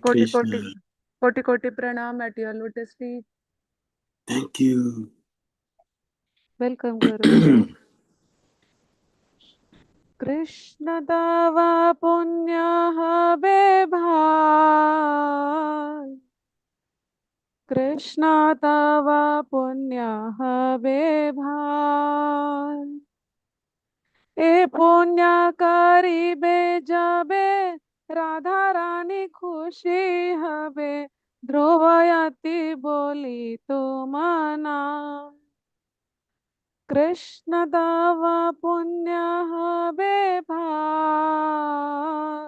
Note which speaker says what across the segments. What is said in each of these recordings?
Speaker 1: कोटि कोटि
Speaker 2: Krishna.
Speaker 1: कोटि कोटि प्रणाम at your lotus feet.
Speaker 2: Thank you.
Speaker 1: Welcome, Guru. Krishna तव पुण्य हबे भाई, कृष्ण तव पुण्य हबे भाई, ए पुण्य करिबे जबे राधा रानी खुशी हबे, ध्रुवयति बोली तुमना, कृष्ण तव पुण्य हबे भाई,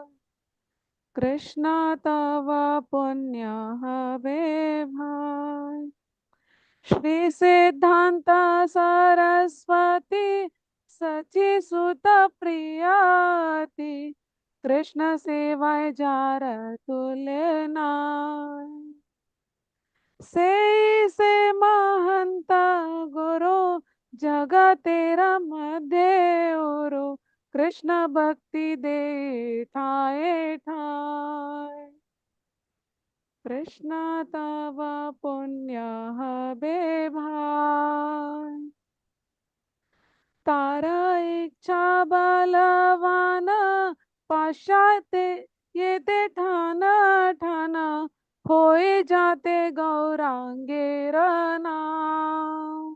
Speaker 1: कृष्ण तव पुण्य हबे भाई, श्री सिद्धांत सरस्वती सची सुत प्रियति, कृष्ण सेवाय जार तुलना, से महंत गुरु जग तेरा मध्य ओरो, कृष्ण भक्ति दे ठाए ठाए, कृष्ण तव पुण्य हबे भाई, तारा इच्छा बलवान पाशाते ये ते ठाना ठाना, होए जाते गौरांगे नाम,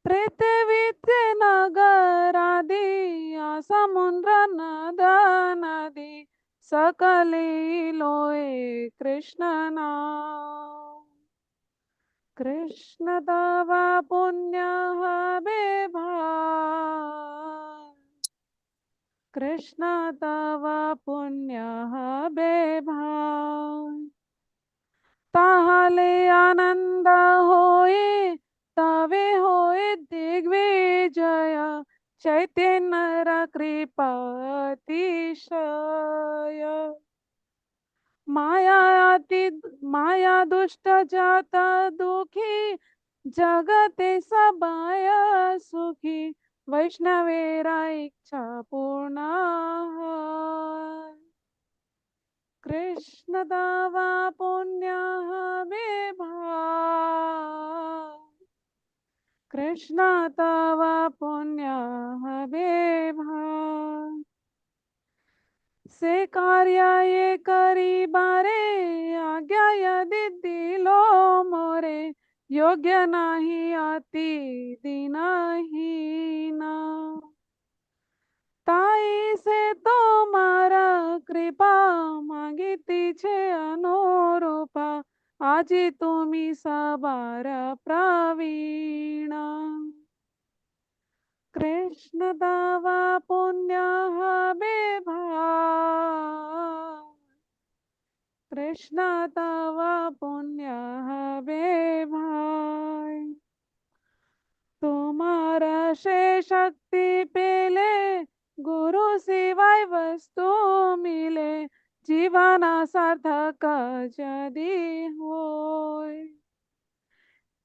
Speaker 1: पृथ्वीचे नगर आदि समुद्र नद नदी, सकली लोए कृष्ण नाम, कृष्ण तव पुण्य हबे भाई, कृष्ण तव पुण्य हबे भाई, ताहले आनंद होए तवे होए दिग्विजय, चैतन्य कृपा अतिशय, माया अति माया दुष्ट जात दुखी, जगते सबाय सुखी, वैष्णवेरा इच्छा पूर्ण, कृष्ण तव पुण्य हबे भाई, कृष्ण तव पुण्य हबे भाई, से कार्य ये करी बारे आज्ञा यदि दिलो मोरे, योग्य नाही अति दीनहीना, ताई से तुम्हारा कृपा मागिती छे अनुरूपा, आजी तुम्ही सबार प्रवीणा, कृष्ण तव पुण्य हबे भाई, कृष्ण तव पुण्य हबे भाई, तुम्हारा से शक्ति पेले गुरु सिवाय वस्तु मिले, जीवन सार्थक यदि होय,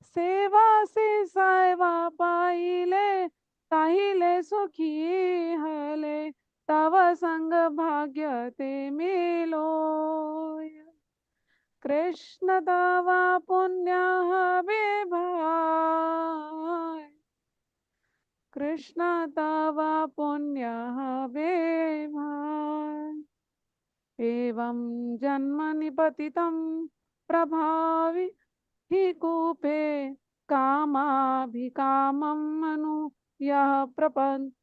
Speaker 1: सेवा से सेवा पाइले ताहिले सुखी हले, तव संग भाग्य ते मिलो, कृष्ण तव पुण्य हबे भाई, कृष्ण तव पुण्य हबे भाई, एवं जन्मनि पतितं प्रभावि हि कूपे, कामाभिकामं मनु यः प्रपन्त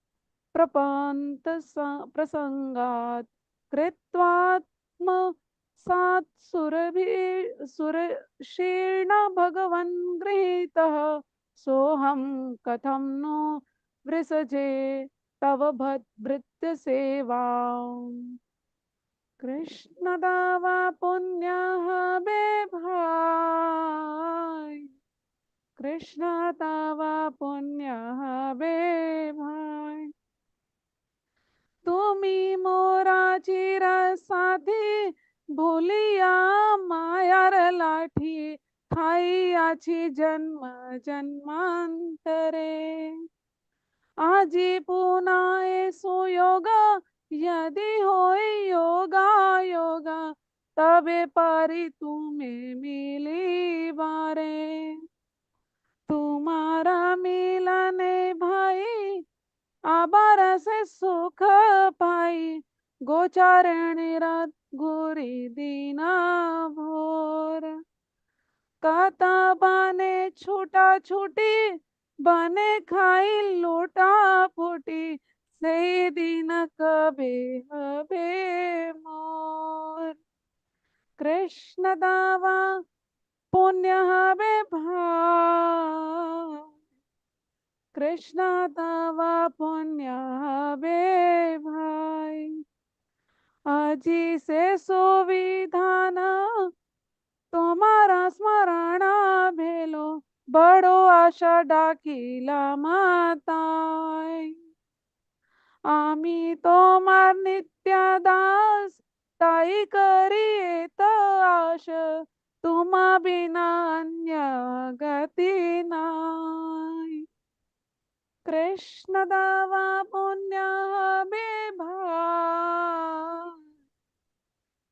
Speaker 1: प्रसंगात्, कृत्वात्म सात् सुरशीर्ण भगवन् गृहीतः, सोऽहं कथं नो वृषजे तव भृत्य सेवाम्, कृष्ण तव पुण्य हबे भाई, कृष्ण तव पुण्य हबे भाई, তুমি মোরা চির সাথী ভুলিয়া মায়ার লাঠি খাইয়াছি জন্ম জন্মান্তরে, আজি পুনায় সুযোগ यदि होय योगा योगा, तबे पारी तुम्हें मिली बारे। तुम्हारा मिलन भाई आबार से सुख पाई, गोचारण रात घूरी दीना भोर। काता बाने छूटा छूटी, बने खाई लूटा फूटी, सही दिन कबे हबे मोर। कृष्ण दावा पुण्य हबे भाई, कृष्ण दावा पुण्य हबे भाई। अजी से सुविधान तुम्हारा स्मरण भेलो, बड़ो आशा डाकिला माताय। आमी তোমার নিত্য দাস, তাই করি এত আশ, তোমা বিনা অন্য গতি নাই। কৃষ্ণ দাবা পুণ্য হবে ভাই,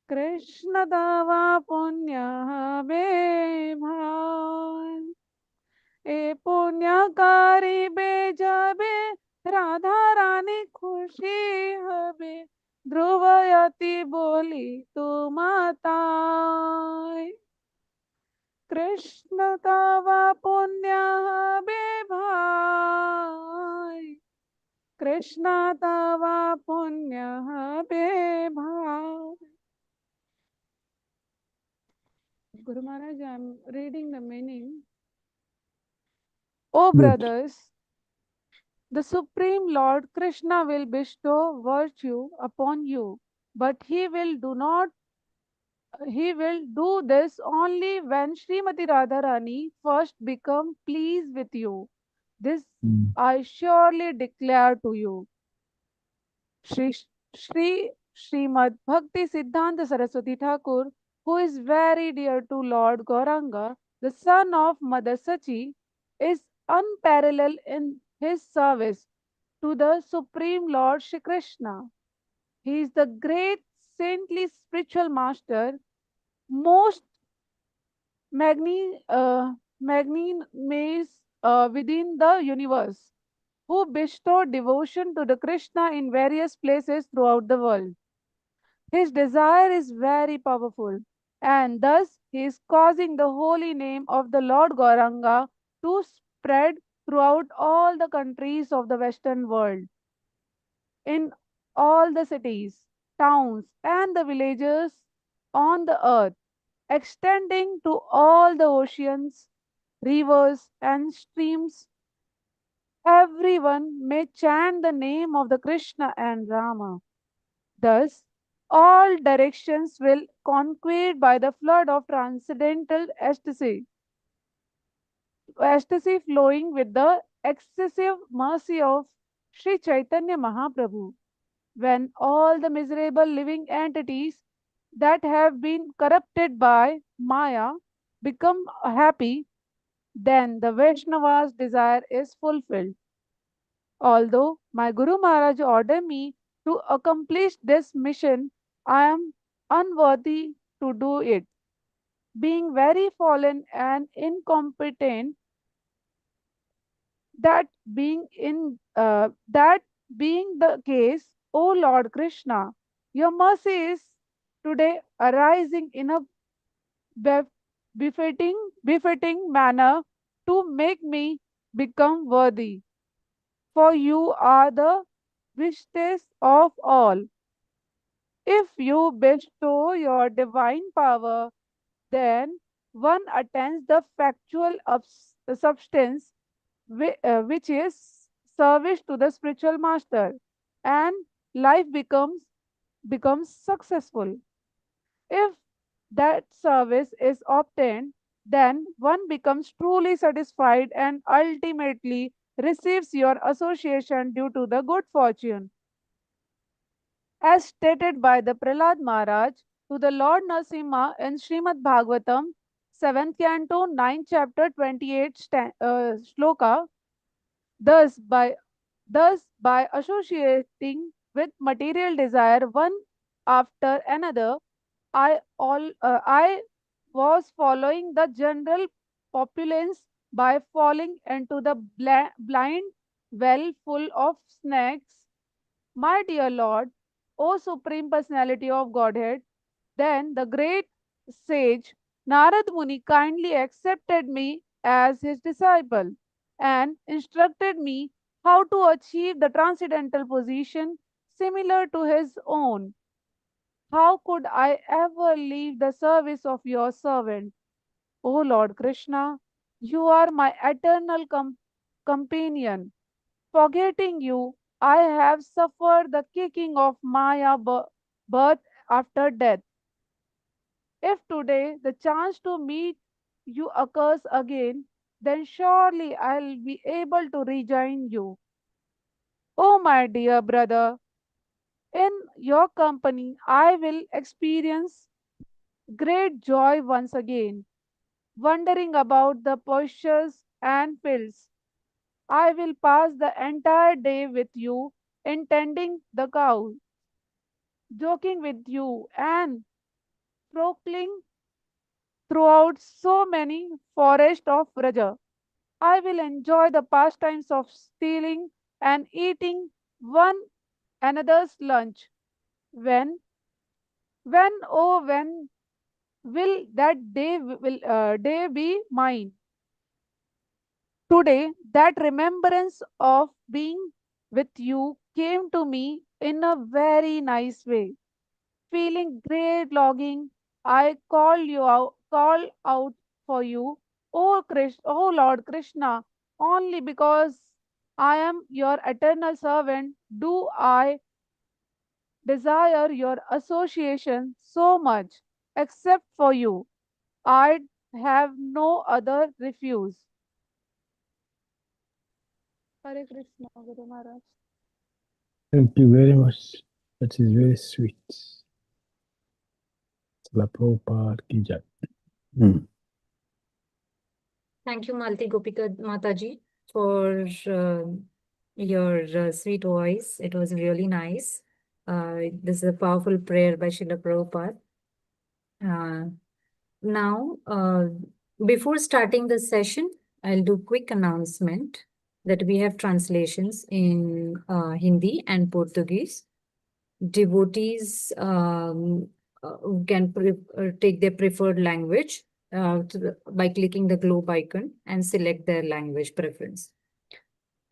Speaker 1: কৃষ্ণ দাবা পুণ্য হবে ভাই। এ পুণ্য করিবে যাবে, রাধা রানী খুশি হবে, ধ্রুবয়তি বলি তোমাতায়। কৃষ্ণ তবা পুণ্য হবে ভাই, কৃষ্ণ তবা পুণ্য হবে ভাই। Guru Maharaj, I am reading the meaning. O
Speaker 2: Good.
Speaker 1: brothers, the Supreme Lord Krishna will bestow virtue upon you, but he will do this only when Srimati Radharani first become pleased with you. This
Speaker 2: Mm.
Speaker 1: I surely declare to you. Shri Srimad Bhakti Siddhanta Saraswati Thakur, who is very dear to Lord Gauranga, the son of Mother Sachi, is unparalleled in his service to the Supreme Lord Shri Krishna. He is the great saintly spiritual master, most magnanimous within the universe, who bestowed devotion to the Krishna in various places throughout the world. His desire is very powerful, and thus he is causing the holy name of the Lord Gauranga to spread throughout all the countries of the Western world, in all the cities, towns, and the villages on the earth, extending to all the oceans, rivers, and streams. Everyone may chant the name of the Krishna and Rama. Thus, all directions will conquered by the flood of transcendental ecstasy flowing with the excessive mercy of Sri Chaitanya Mahaprabhu. When all the miserable living entities that have been corrupted by Maya become happy, then the Vaishnava's desire is fulfilled. Although my Guru Maharaj ordered me to accomplish this mission, I am unworthy to do it. Being very fallen and incompetent, that being the case, O Lord Krishna, your mercy is today arising in a bef- befitting manner to make me become worthy. For you are the wishes of all. If you bestow your divine power, then one attains the factual substance, which is service to the spiritual master, and life becomes successful. If that service is obtained, then one becomes truly satisfied and ultimately receives your association due to the good fortune. As stated by the Prahlad Maharaj to the Lord Narasimha in Srimad Bhagavatam, 7th canto, 9th chapter, 28th shloka, thus by associating with material desire one after another, I was following the general populace by falling into the blind well full of snakes. My dear Lord, O Supreme Personality of Godhead, then the great sage Narad Muni kindly accepted me as his disciple and instructed me how to achieve the transcendental position similar to his own. How could I ever leave the service of your servant? O Lord Krishna, you are my eternal companion. Forgetting you, I have suffered the kicking of Maya birth after death. If today the chance to meet you occurs again, then surely I'll be able to rejoin you. Oh, my dear brother, in your company I will experience great joy once again, wandering about the pastures and fields. I will pass the entire day with you in tending the cow, joking with you, and frolicking throughout so many forests of Raja. I will enjoy the pastimes of stealing and eating one another's lunch. When, when will that day be mine? Today, that remembrance of being with you came to me in a very nice way. Feeling great longing, I call out for you, O Lord Krishna, only because I am your eternal servant do I desire your association so much. Except for you, I have no other refuse. Hare Krishna, Guru Maharaj.
Speaker 3: Thank you very much. That is very sweet. Srila Prabhupada ki jai.
Speaker 4: Thank you, Malti Gopika Mataji, for your sweet voice. It was really nice. This is a powerful prayer by Srila Prabhupada. Uh, now, before starting the session, I'll do quick announcement that we have translations in Hindi and Portuguese. Devotees can take their preferred language by clicking the globe icon and select their language preference.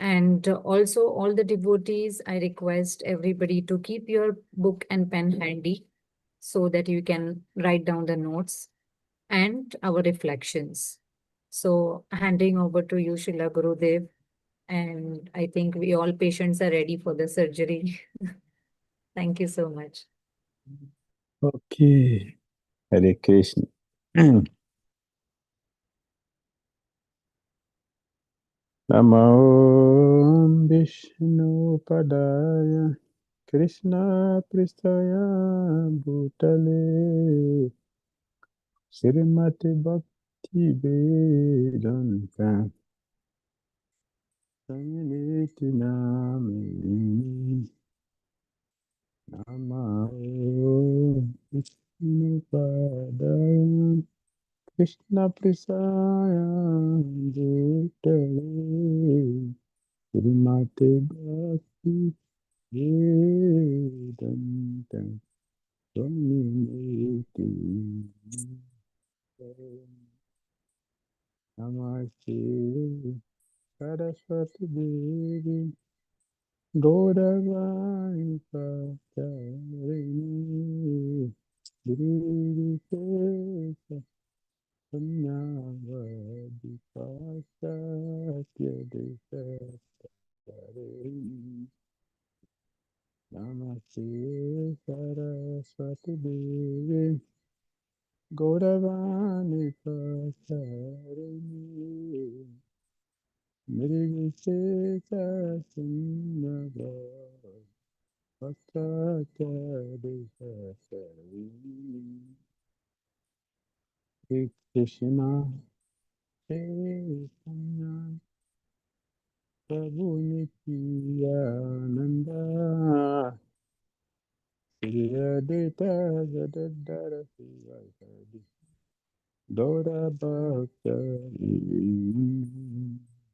Speaker 4: And also, all the devotees, I request everybody to keep your book and pen handy so that you can write down the notes and our reflections. So, handing over to you, Shila Gurudev. And I think we all patients are ready for the surgery. Thank you so much.
Speaker 3: Okay. Hare Krishna. Namo Vishnu Padaya Krishna Pristaya Bhutale Srimati Bhakti Vedanta Samiti Namini Namo Vishnu Padaya Krishna Pristaya Bhutale Srimati Bhakti Vedanta Swami Namaste Saraswati Devi Gauravani Patarini Devi Kesa Punyavadi Pasatya Desa Namaste Saraswati Devi Gauravani Pacharini Nirvishesha Sunyava Pachacha Sri Krishna Chaitanya Prabhu Nityananda
Speaker 2: Sriyadita Gadadara Sivasadi Dora Bhakta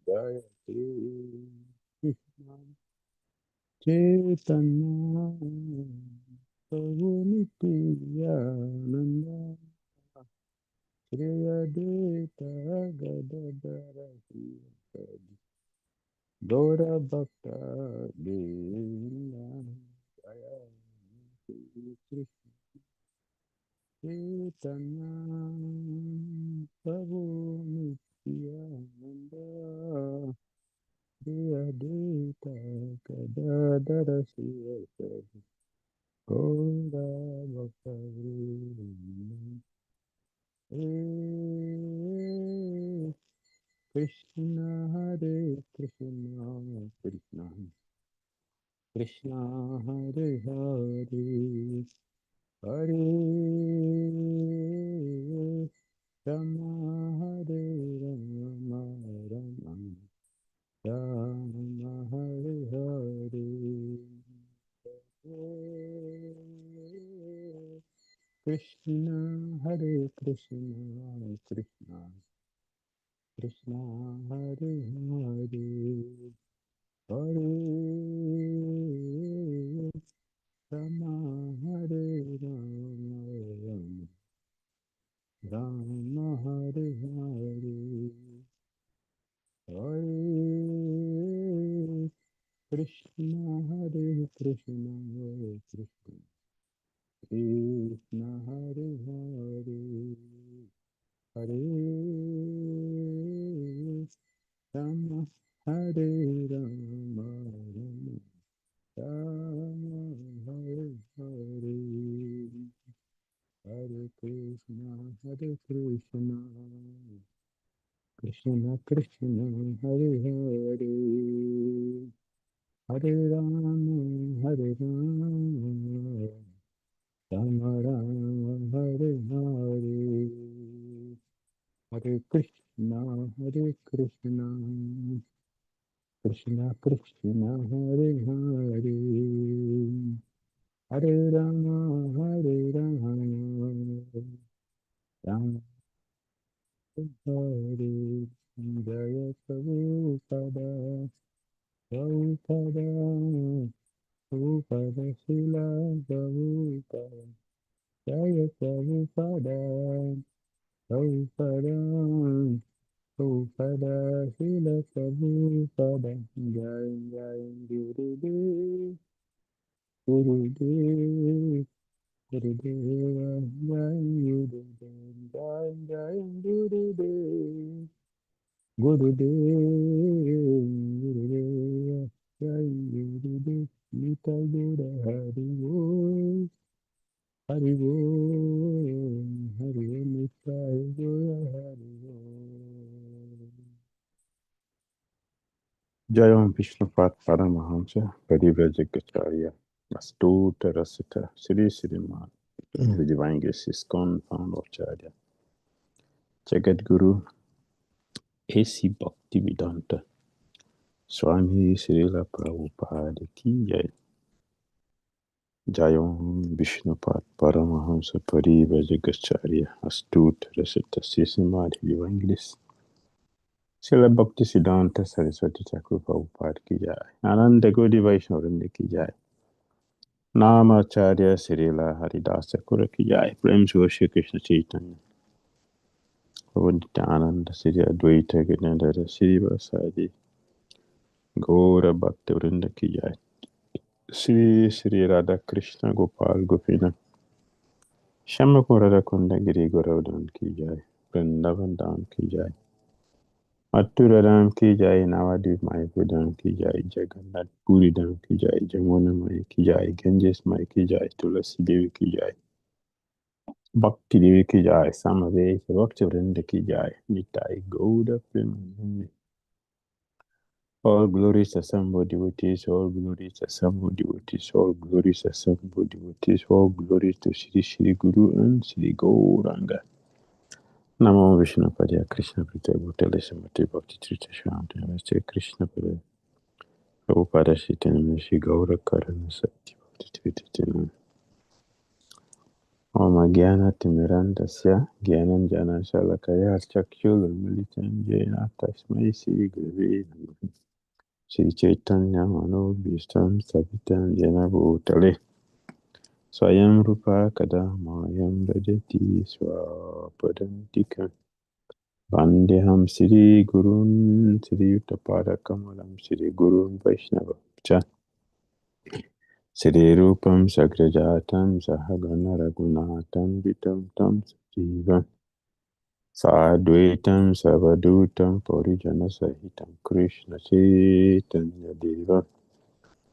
Speaker 2: Jayati Krishna Chaitanya Prabhu Nityananda Sriyadita Gadadara Sivasadi Dora Bhakta Jayati Chaitanya Prabhu Nityananda Kriya Dita Gadadara Sivasadi Gaura Bhakta Krishna Hare Krishna Krishna Krishna Hare Hare Hare Rama Hare Rama Rama Rama Hare Hare Krishna Hare Krishna Krishna Krishna Hare Hare Hare Rama Hare Rama Rama Rama Hare Hare Hare Krishna Hare Krishna Krishna Krishna Hare Hare Hare Rama Hare Rama Rama Rama Hare Hare Hare Krishna Krishna Krishna Hare Hare Hare Rama Hare Rama Rama Rama Hare Hare Hare Krishna Krishna Krishna Hare Hare Hare Rama Rama Hare Jaya Prabhupada Prabhupada Prabhupada Srila Prabhupada Jaya Prabhupada Prabhupada Prabhupada Srila Prabhupada Jai Jai Gurudev Gurudev Gurudeva Jai Gurudev Jai Jai Gurudev Gurudev Gurudeva Jai Gurudev Nita Gura Hari Bol Hari Bol Hari Bol Nita Gura Hari Bol Jayam Vishnupat Paramahamsa Parivrajagacharya Astuta Rasita Sri Sriman the Divine Grace is Founder Acharya Jagat Guru A.C. Bhakti Vedanta Swami Srila Prabhupada Ki Jai Jayam Vishnupat Paramahamsa Parivrajagacharya Astuta Rasita Sri Sriman the Divine Grace Srila Bhakti Siddhanta Saraswati Thakur Prabhupada Ki Jai Ananda Gaudiya Vaishnava Ki Jai नामाचार्य Srila Haridas Thakur की जय प्रेम से श्री कृष्ण चैतन्य प्रभु नित्यानंद श्री अद्वैत गदाधर श्रीवासादि गौर भक्त वृंद की जय श्री श्री राधा कृष्ण गोपाल गोपीनाथ श्याम राधा कुंद गिरि गोवर्धन की जय वृंदावन धाम की जय मथुरा धाम की जय नवद्वीप मायापुर धाम की जय जगन्नाथ पुरी धाम की जय जमुना माई की जय गंजेश माई की जय तुलसी देवी की जय Bhakti Devi ki jai, Samaveta Bhakti Vrinda ki jai, Nitai Gauda Premanandi. All glories to Sambho devotees, all glories to Sambho devotees, all glories to Sambho devotees, all glories to Shri Shri Guru and Shri Gauranga. Namo Vishnu Padya Krishna Prita Bhutale Samati Bhakti Trita Shanti Namaste Krishna Pada Prabhupada Shri Shri Gaura Karana Sati Bhakti Trita Om Gyana Timirandasya Gyanan Jana Shalakaya Chakshul Militan Jena Tasmai Sri Gurave Namaha Sri Chaitanya Mano Bhishtam Savitam Jena Bhutale Swayam Rupa Kadamayam Bhajati Swapadantika Vandeham Sri Gurun Sri Utapada Kamalam Sri Gurun Vaishnava Cha Sri Rupam Sagrajatam Sahagana Raghunatam Vitam Tam Sajivam Sadvaitam Savadutam Parijana Sahitam Krishna Chaitanya Deva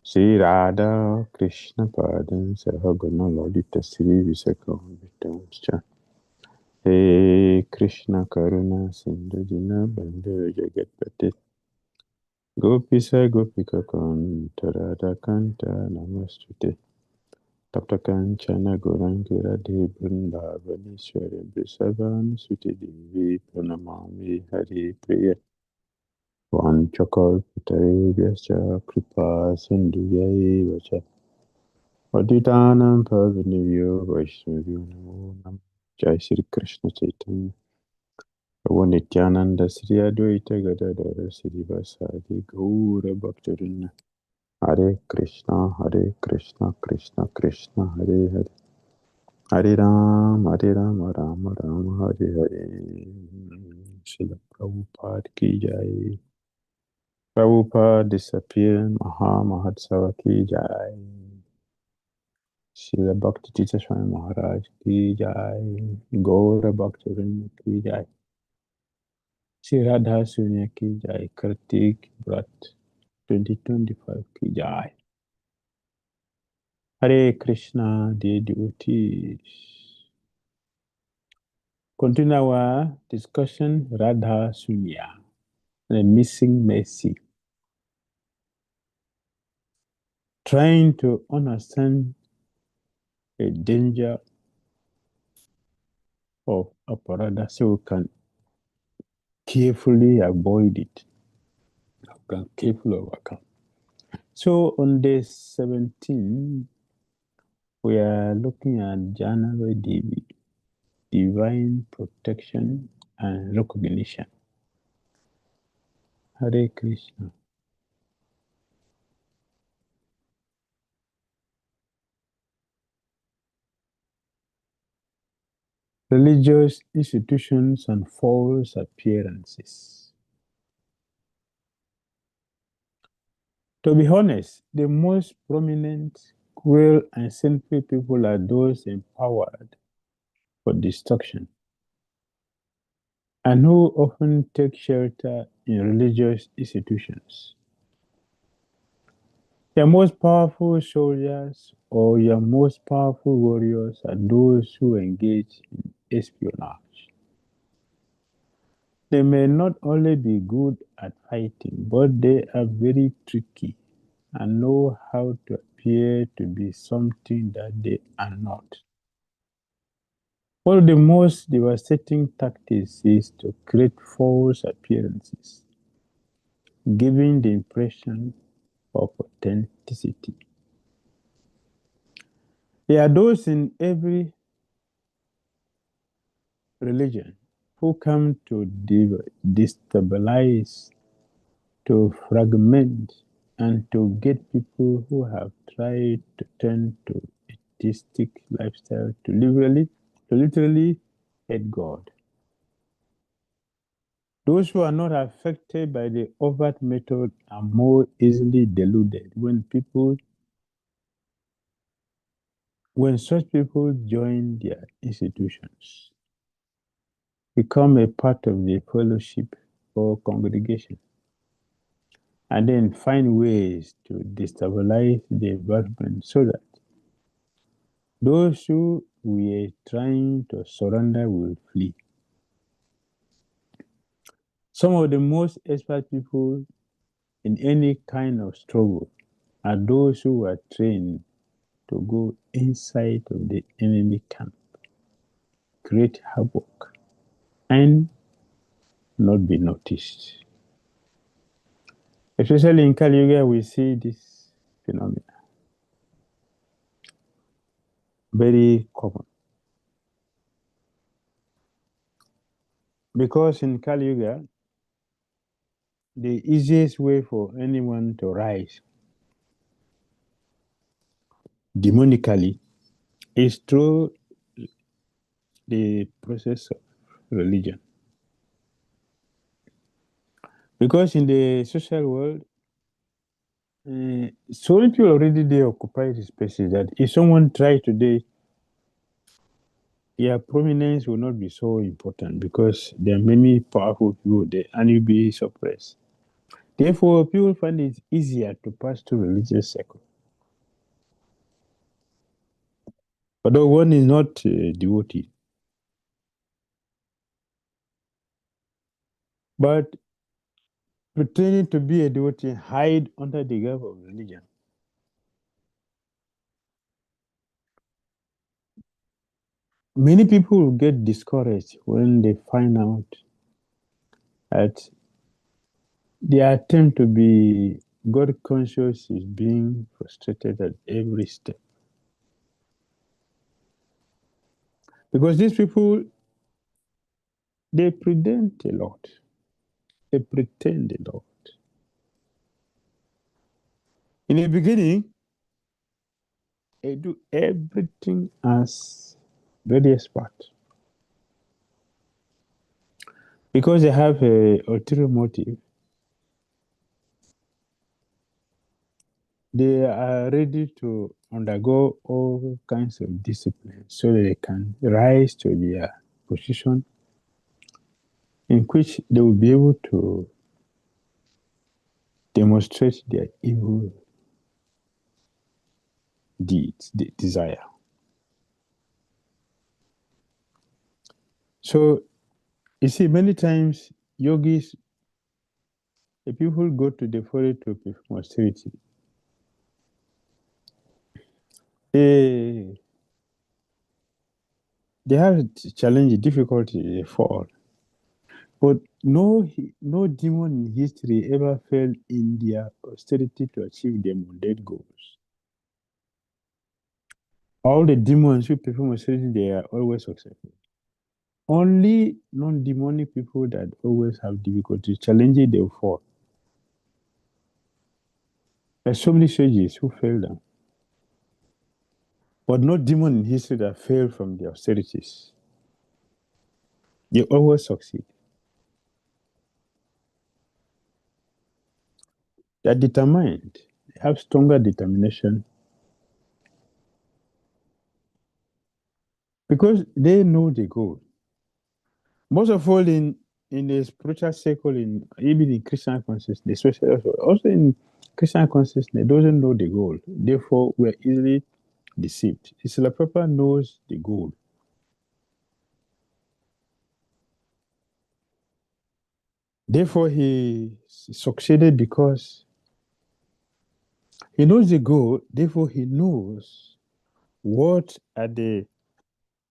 Speaker 2: Sri Radha Krishna Padam Sahagana Lalita Sri Visakam Vitamscha He Krishna Karuna Sindhu Dina Bandhu Jagatpate Gopisa Gopika Kanta Radha Kanta Namastute Tapta Kanchana Gorangi Radhe Vrindavaneshwari Vrisabhan Suti Devi Pranamami Hari Priya Vanchakalpitayascha Kripa Sindhuyai Vacha Patitanam Pavanivyo Vaishnavyo Namo Nam Jai Sri Krishna Chaitanya Prabhu Nityananda Sri Advaita Gadadara Sri Vasadi Gaura Bhaktarinda Hare Krishna Krishna Krishna Hare Hare Hare Ram Rama Hare Srila Prabhupada Ki Jai. Prabhupada disappeared, Mahatsava Ki Jai. Srila Bhakti Tita Swami Maharaj Ki Jai. Gaura Bhaktivinoda Ki Jai. Sri Radha Sunya Ki Jai. Kartik Brat 2025 Ki Jai. Hare Krishna, dear devotees. Continue our discussion, Radha Sunya, the missing mercy. Trying to understand the danger of Aparadhas so we can carefully avoid it. We can carefully overcome. So on day 17, we are looking at Jahnava Devi, divine protection and recognition. Hare Krishna. Religious institutions and false appearances. To be honest, the most prominent, cruel, and sinful people are those empowered for destruction and who often take shelter in religious institutions. Your most powerful soldiers or your most powerful warriors are those who engage in espionage. They may not only be good at fighting, but they are very tricky and know how to appear to be something that they are not. One of the most devastating tactics is to create false appearances, giving the impression of authenticity. There are those in every religion who come to destabilize, to fragment, and to get people who have tried to turn to atheistic lifestyle to literally hate God. Those who are not affected by the overt method are more easily deluded when such people join their institutions, become a part of the fellowship or congregation, and then find ways to destabilize the environment so that those who were trying to surrender will flee. Some of the most expert people in any kind of struggle are those who are trained to go inside of the enemy camp, create havoc, and not be noticed. Especially in Kali Yuga, we see this phenomenon very common. Because in Kali Yuga, the easiest way for anyone to rise demonically is through the process of religion. Because in the social world, so many people already they occupy the spaces that if someone tries today, their prominence will not be so important because there are many powerful people there and you'll be suppressed. Therefore, people find it easier to pass to religious circle. Although one is not devotee. But pretending to be a devotee hide under the garb of religion. Many people get discouraged when they find out that their attempt to be God conscious is being frustrated at every step. Because these people, they pretend a lot. They pretend a lot. In the beginning, they do everything as very expert. Because they have a ulterior motive, they are ready to undergo all kinds of discipline so that they can rise to their position in which they will be able to demonstrate their evil deeds, the desire. So, you see, many times yogis, the people go to the forest to perform austerity. They have challenge, difficulty, they fall. But no demon in history ever failed in their austerity to achieve their mundane goals. All the demons who perform austerity, they are always successful. Only non-demonic people that always have difficulty challenging, they will fall. There's so many sages who failed them. But no demon in history that failed from the austerities. They always succeed. They're determined. They have stronger determination because they know the goal. Most of all in the spiritual circle, even in Christian consciousness, especially also in Christian consciousness, doesn't know the goal. Therefore, we're easily deceived. Isla Papa knows the goal. Therefore, he succeeded because he knows the goal. Therefore, he knows what are the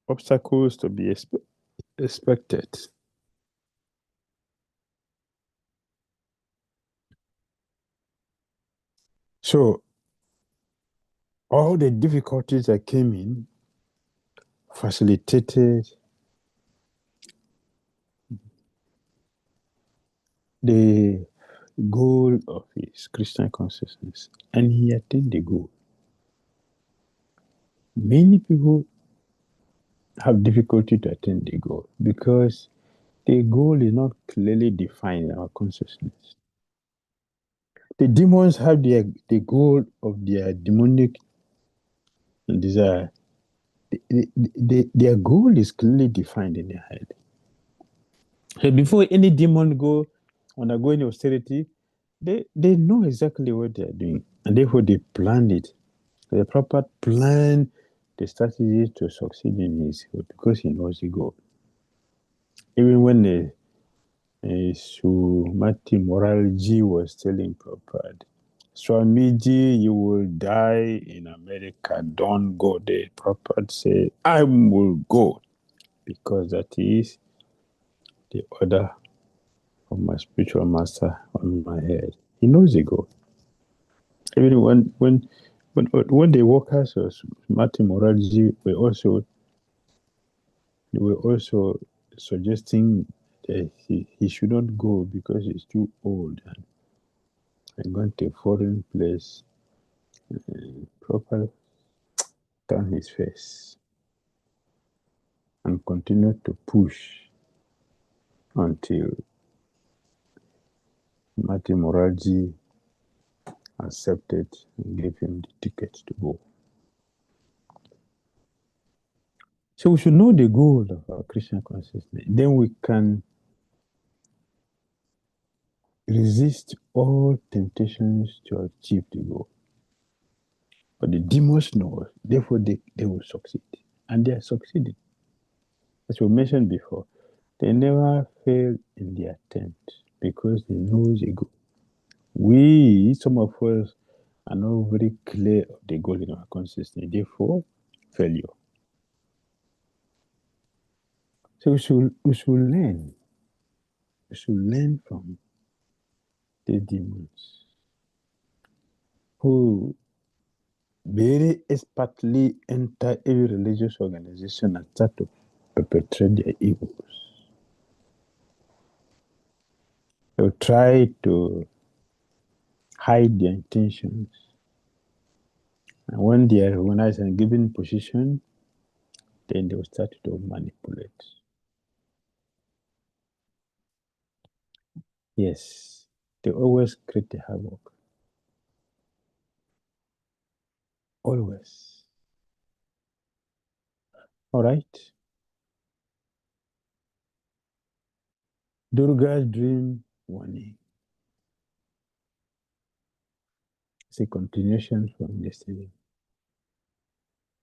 Speaker 2: obstacles to be expected. So, all the difficulties that came in facilitated the goal of his Christian consciousness, and he attained the goal. Many people have difficulty to attain the goal because the goal is not clearly defined in our consciousness. The demons have the goal of their demonic desire. Their goal is clearly defined in their head. So before any demon undergoing austerity, they know exactly what they are doing, and therefore they planned it. The proper plan, the strategy to succeed in his goal because he knows the goal. Even when Sumati Moralji was telling Prabhupada, Swamiji, you will die in America, don't go there. Prabhupada said, I will go because that is the order of my spiritual master on my head. He knows the goal. Even when the workers of Sumati Moralji were also suggesting he should not go because he's too old and going to a foreign place, proper turn his face and continue to push until Mati Moralji accepted and gave him the ticket to go. So we should know the goal of our Krishna consciousness. Then we can resist all temptations to achieve the goal. But the demons know, therefore they will succeed. And they are succeeding. As we mentioned before, they never fail in their attempt because they know the goal. We, some of us, are not very clear of the goal in our consciousness, therefore, failure. So we should learn. We should learn from the demons who very expertly enter every religious organization and start to perpetrate their evils. They will try to hide their intentions. And when they are recognized and given position, then they will start to manipulate. Yes, they always create the havoc. Always. All right. Durga's dream warning. It's a continuation from yesterday.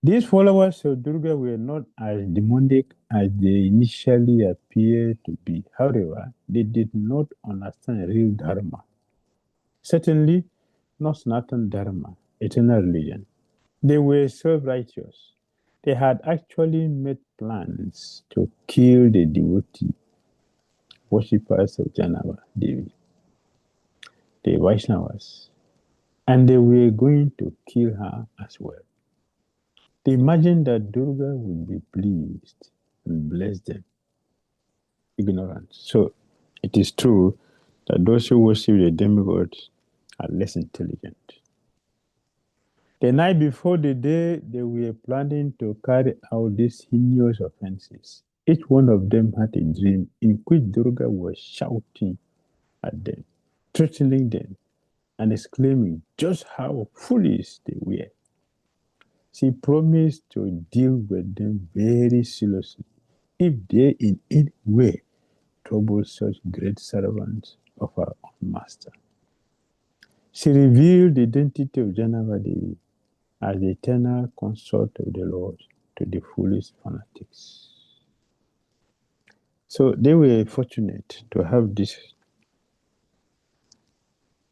Speaker 2: These followers of Durga were not as demonic as they initially appeared to be. However, they did not understand real Dharma. Certainly, not Sanatana Dharma, eternal religion. They were self-righteous. They had actually made plans to kill the devotee worshippers of Jahnava, Devi, the Vaishnavas, and they were going to kill her as well. They imagined that Durga would be pleased and bless them. Ignorance. So it is true that those who worship the demigods are less intelligent. The night before the day they were planning to carry out these heinous offenses, each one of them had a dream in which Durga was shouting at them, threatening them, and exclaiming just how foolish they were. She promised to deal with them very seriously if they in any way trouble such great servants of our own master. She revealed the identity of Jahnava Devi as the eternal consort of the Lord to the foolish fanatics. So they were fortunate to have this.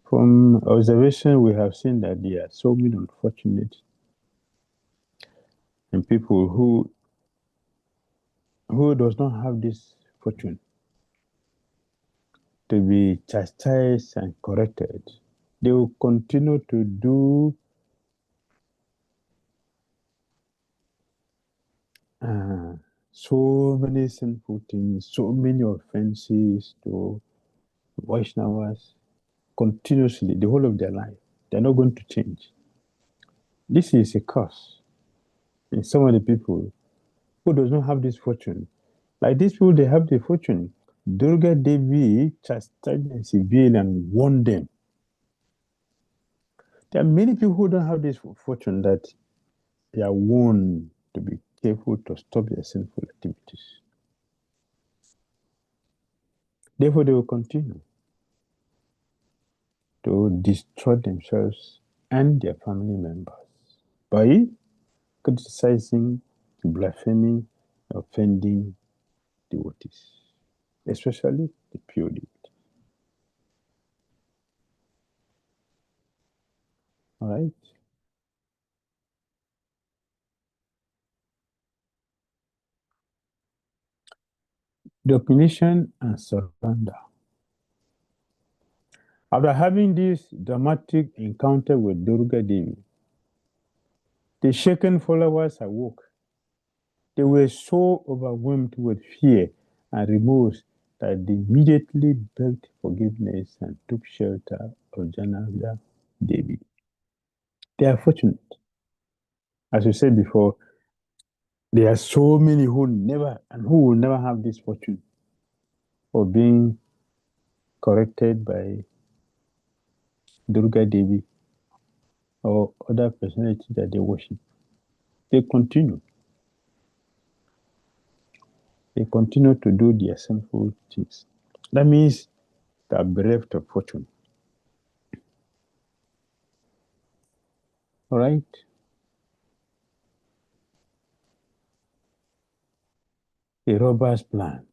Speaker 2: From observation, we have seen that there are so many unfortunate and people who does not have this fortune to be chastised and corrected. They will continue to do so many sinful things, so many offenses to Vaishnavas continuously, the whole of their life. They're not going to change. This is a curse in some of the people who does not have this fortune. Like these people, they have the fortune. Durga Devi chastised them severely and warned them. There are many people who don't have this fortune that they are warned to be careful to stop their sinful activities. Therefore, they will continue to destroy themselves and their family members by criticizing, blaspheming, offending devotees, especially the pure devotees. All right? Domination and surrender. After having this dramatic encounter with Durga Devi, the shaken followers awoke. They were so overwhelmed with fear and remorse that they immediately begged forgiveness and took shelter of Jahnava Devi. They are fortunate. As we said before, there are so many who will never have this fortune of being corrected by Durga Devi or other personalities that they worship. They continue. They continue to do their sinful things. That means they are bereft of fortune. All right? The robber's plan.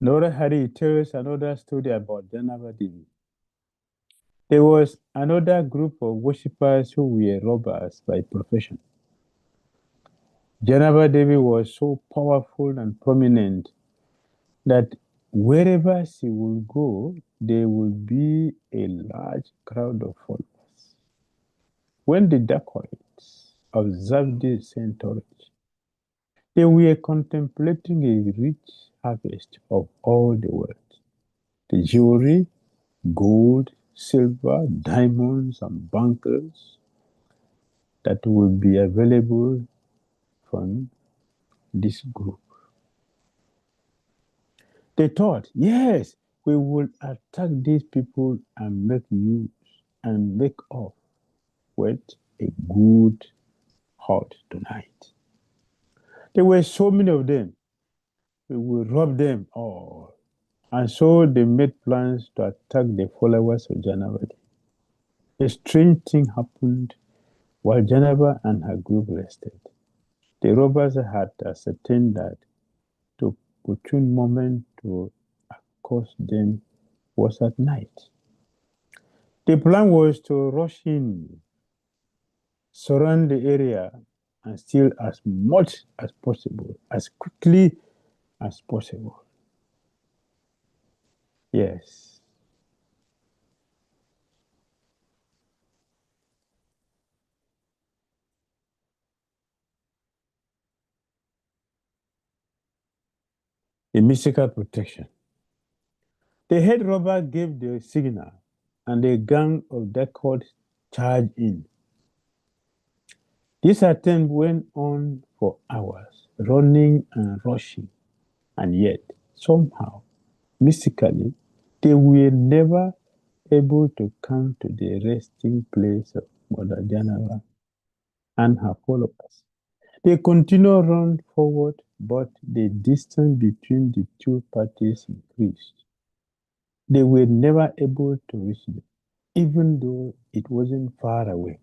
Speaker 2: Lord Hari tells another story about Jahnava Devi. There was another group of worshippers who were robbers by profession. Jahnava Devi was so powerful and prominent that wherever she would go, there would be a large crowd of followers. When the dacoits observed this entourage, they were contemplating a rich harvest of all the world. The jewelry, gold, silver, diamonds, and bunkers that would be available from this group. They thought, yes, we will attack these people and make off with a good haul tonight. There were so many of them. We will rob them all. And so they made plans to attack the followers of Jahnava. A strange thing happened while Jahnava and her group rested. The robbers had ascertained that the opportune moment to accost them was at night. The plan was to rush in, surround the area, and steal as much as possible, as quickly as possible. Yes. The mystical protection. The head robber gave the signal, and a gang of dacoits charged in. This attempt went on for hours, running and rushing, and yet, somehow, mystically, they were never able to come to the resting place of Mother Jahnava and her followers. They continued run forward, but the distance between the two parties increased. They were never able to reach them, even though it wasn't far away.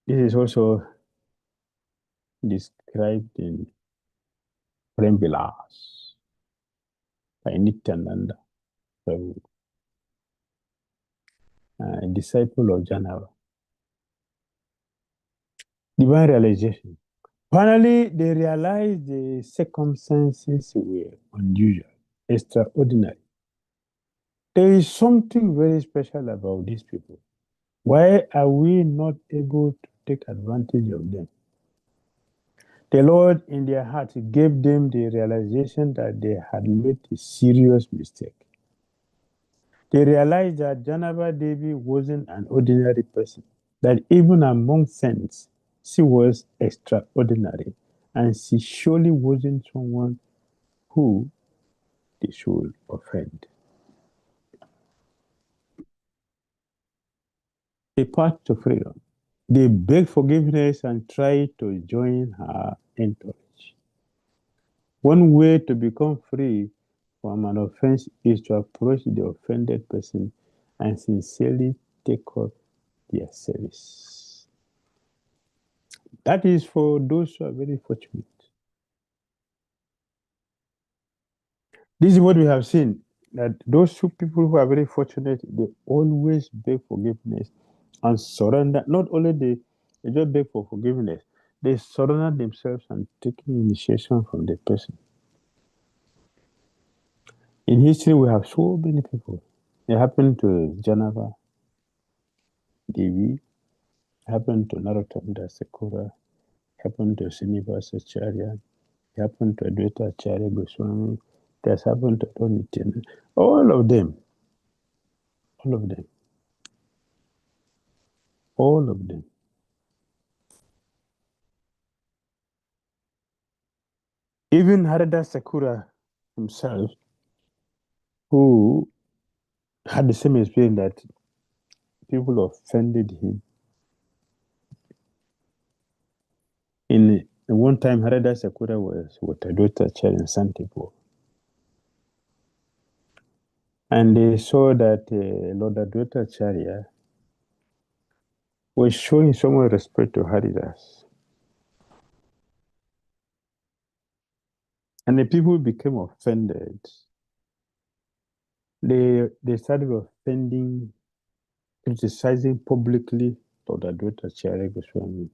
Speaker 2: This is also described in Prem Vilas by Nityananda, a disciple of Jahnava. Divine realization. Finally, they realized the circumstances were unusual, extraordinary. There is something very special about these people. Why are we not able to take advantage of them? The Lord, in their hearts, gave them the realization that they had made a serious mistake. They realized that Jahnava Devi wasn't an ordinary person, that even among saints, she was extraordinary, and she surely wasn't someone who they should offend. A path to freedom. They beg forgiveness and try to join her entourage. One way to become free from an offense is to approach the offended person and sincerely take up their service. That is for those who are very fortunate. This is what we have seen, that those two people who are very fortunate, they always beg forgiveness and surrender. Not only they just beg for forgiveness, they surrender themselves and take initiation from the person. In history, we have so many people. It happened to Jahnava Devi, happened to Narottam Dasekura, happened to Srinivasa Acharya, happened to Advaita Acharya Goswami, it has happened to Nityananda. All of them. All of them. All of them. Even Harada Sakura himself, who had the same experience that people offended him. In one time, Harada Sakura was with Advaita Acharya in Santipo. And they saw that Lord Advaita Acharya was showing so much respect to Haridas. And the people became offended. They started offending, criticizing publicly Lord Advaita Acharya Goswami.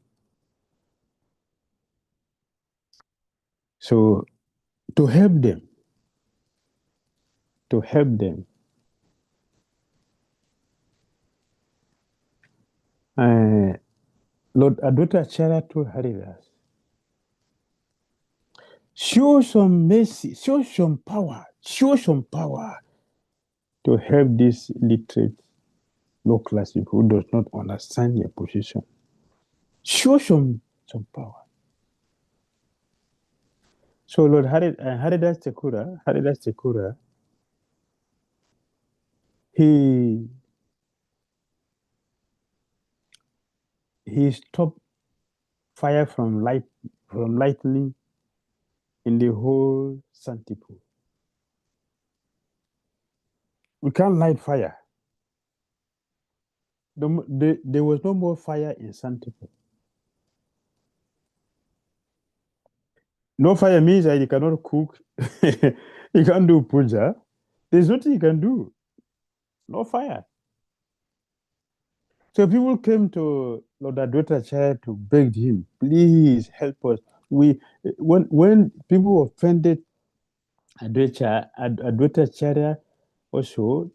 Speaker 2: So to help them, Lord Advaita Acharya told Haridas, show some mercy, show some power to help these literate, low-class people who does not understand your position. Show some power. So Lord Haridas Thakura, he stopped fire from lightning in the whole Santipo. We can't light fire. There was no more fire in Santipo. No fire means that you cannot cook, you can't do puja. There's nothing you can do. No fire. So people came to Lord Advaita Acharya to beg him, please help us. When people offended Advaita Acharya also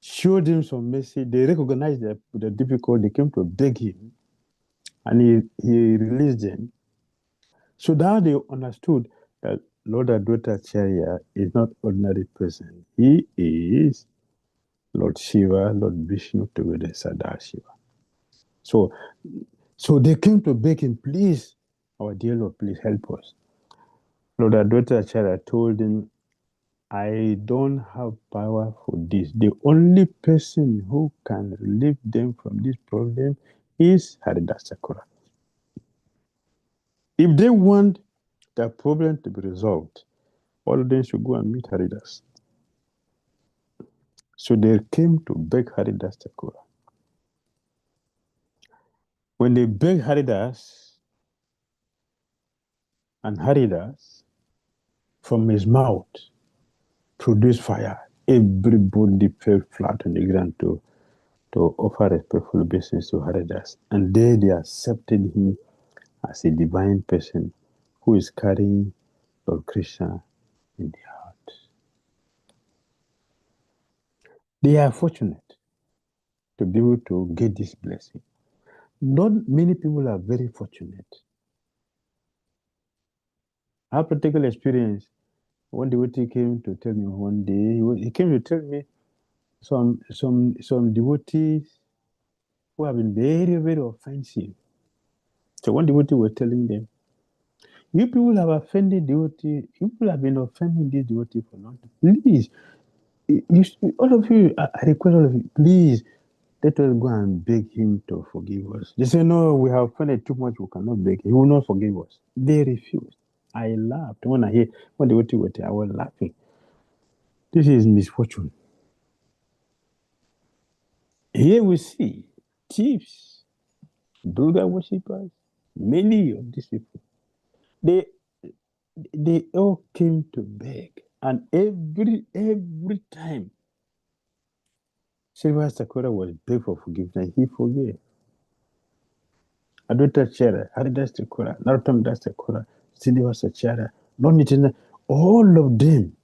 Speaker 2: showed him some mercy. They recognized the difficulty. They came to beg him, and he released them. So now they understood that Lord Advaita Acharya is not ordinary person. He is Lord Shiva, Lord Vishnu together, Sadashiva. So they came to beg him, please, our dear Lord, please help us. Lord Advaita Acharya told him, I don't have power for this. The only person who can relieve them from this problem is Haridas Thakura. If they want the problem to be resolved, all of them should go and meet Haridas. So they came to beg Haridas Thakura. When they begged Haridas, and Haridas, from his mouth, produced fire, everybody fell flat on the ground to offer respectful obeisance to Haridas. And they accepted him as a divine person who is carrying Lord Krishna in their heart. They are fortunate to be able to get this blessing. Not many people are very fortunate. I have a particular experience. One devotee came to tell me one day, he came to tell me some devotees who have been very, very offensive. So one devotee was telling them, you people have offended devotee, you people have been offending this devotee for long. Please, all of you, I request all of you, please, let us go and beg him to forgive us. They say, no, we have offended too much, we cannot beg. He will not forgive us. They refused. I laughed. When devotee was there, I was laughing. This is misfortune. Here we see thieves, Durga worshippers, many of these people. They all came to beg, and every time Srinivasa Thakura was begged for forgiveness, he forgave. Advaita Acharya, Haridas Thakura, Narottam Das Thakura, Srinivasa Acharya, Lord Nityananda, all of them,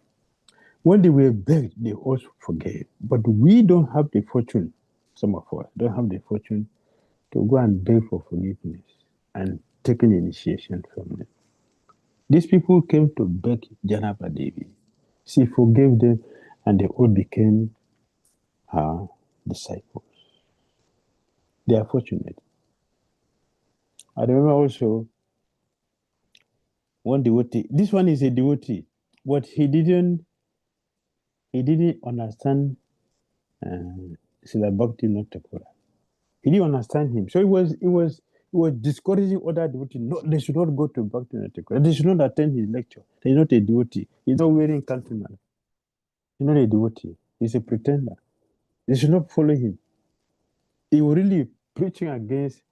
Speaker 2: when they were begged, they also forgave. But we don't have the fortune, some of us don't have the fortune to go and beg for forgiveness and taking initiation from them. These people came to beg Jahnava Devi. She forgave them and they all became her disciples. They are fortunate. I remember also one devotee. This one is a devotee, but he didn't understand Srila Bhakti Notakura. He didn't understand him. So it was discouraging other devotees. No, they should not go to Bhakti Notakura. They should not attend his lecture. He's not a devotee. He's not wearing kantiman. He's not a devotee. He's a pretender. They should not follow him. He was really preaching against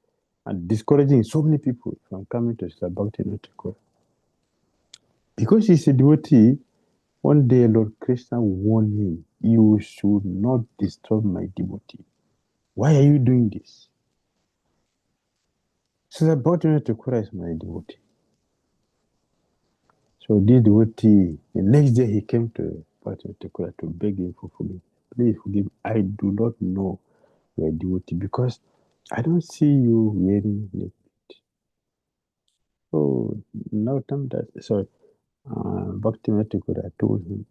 Speaker 2: and discouraging so many people from coming to Srila Bhakti Notakura. Because he's a devotee, one day Lord Krishna warned him, you should not disturb my devotee. Why are you doing this? Srila Bhakti Notakura is my devotee. So this devotee, the next day he came to Bhakti Notakura to beg him for forgiveness. Please forgive me. I do not know you are a devotee because I don't see you wearing naked. So now Bhakti Notakura told him,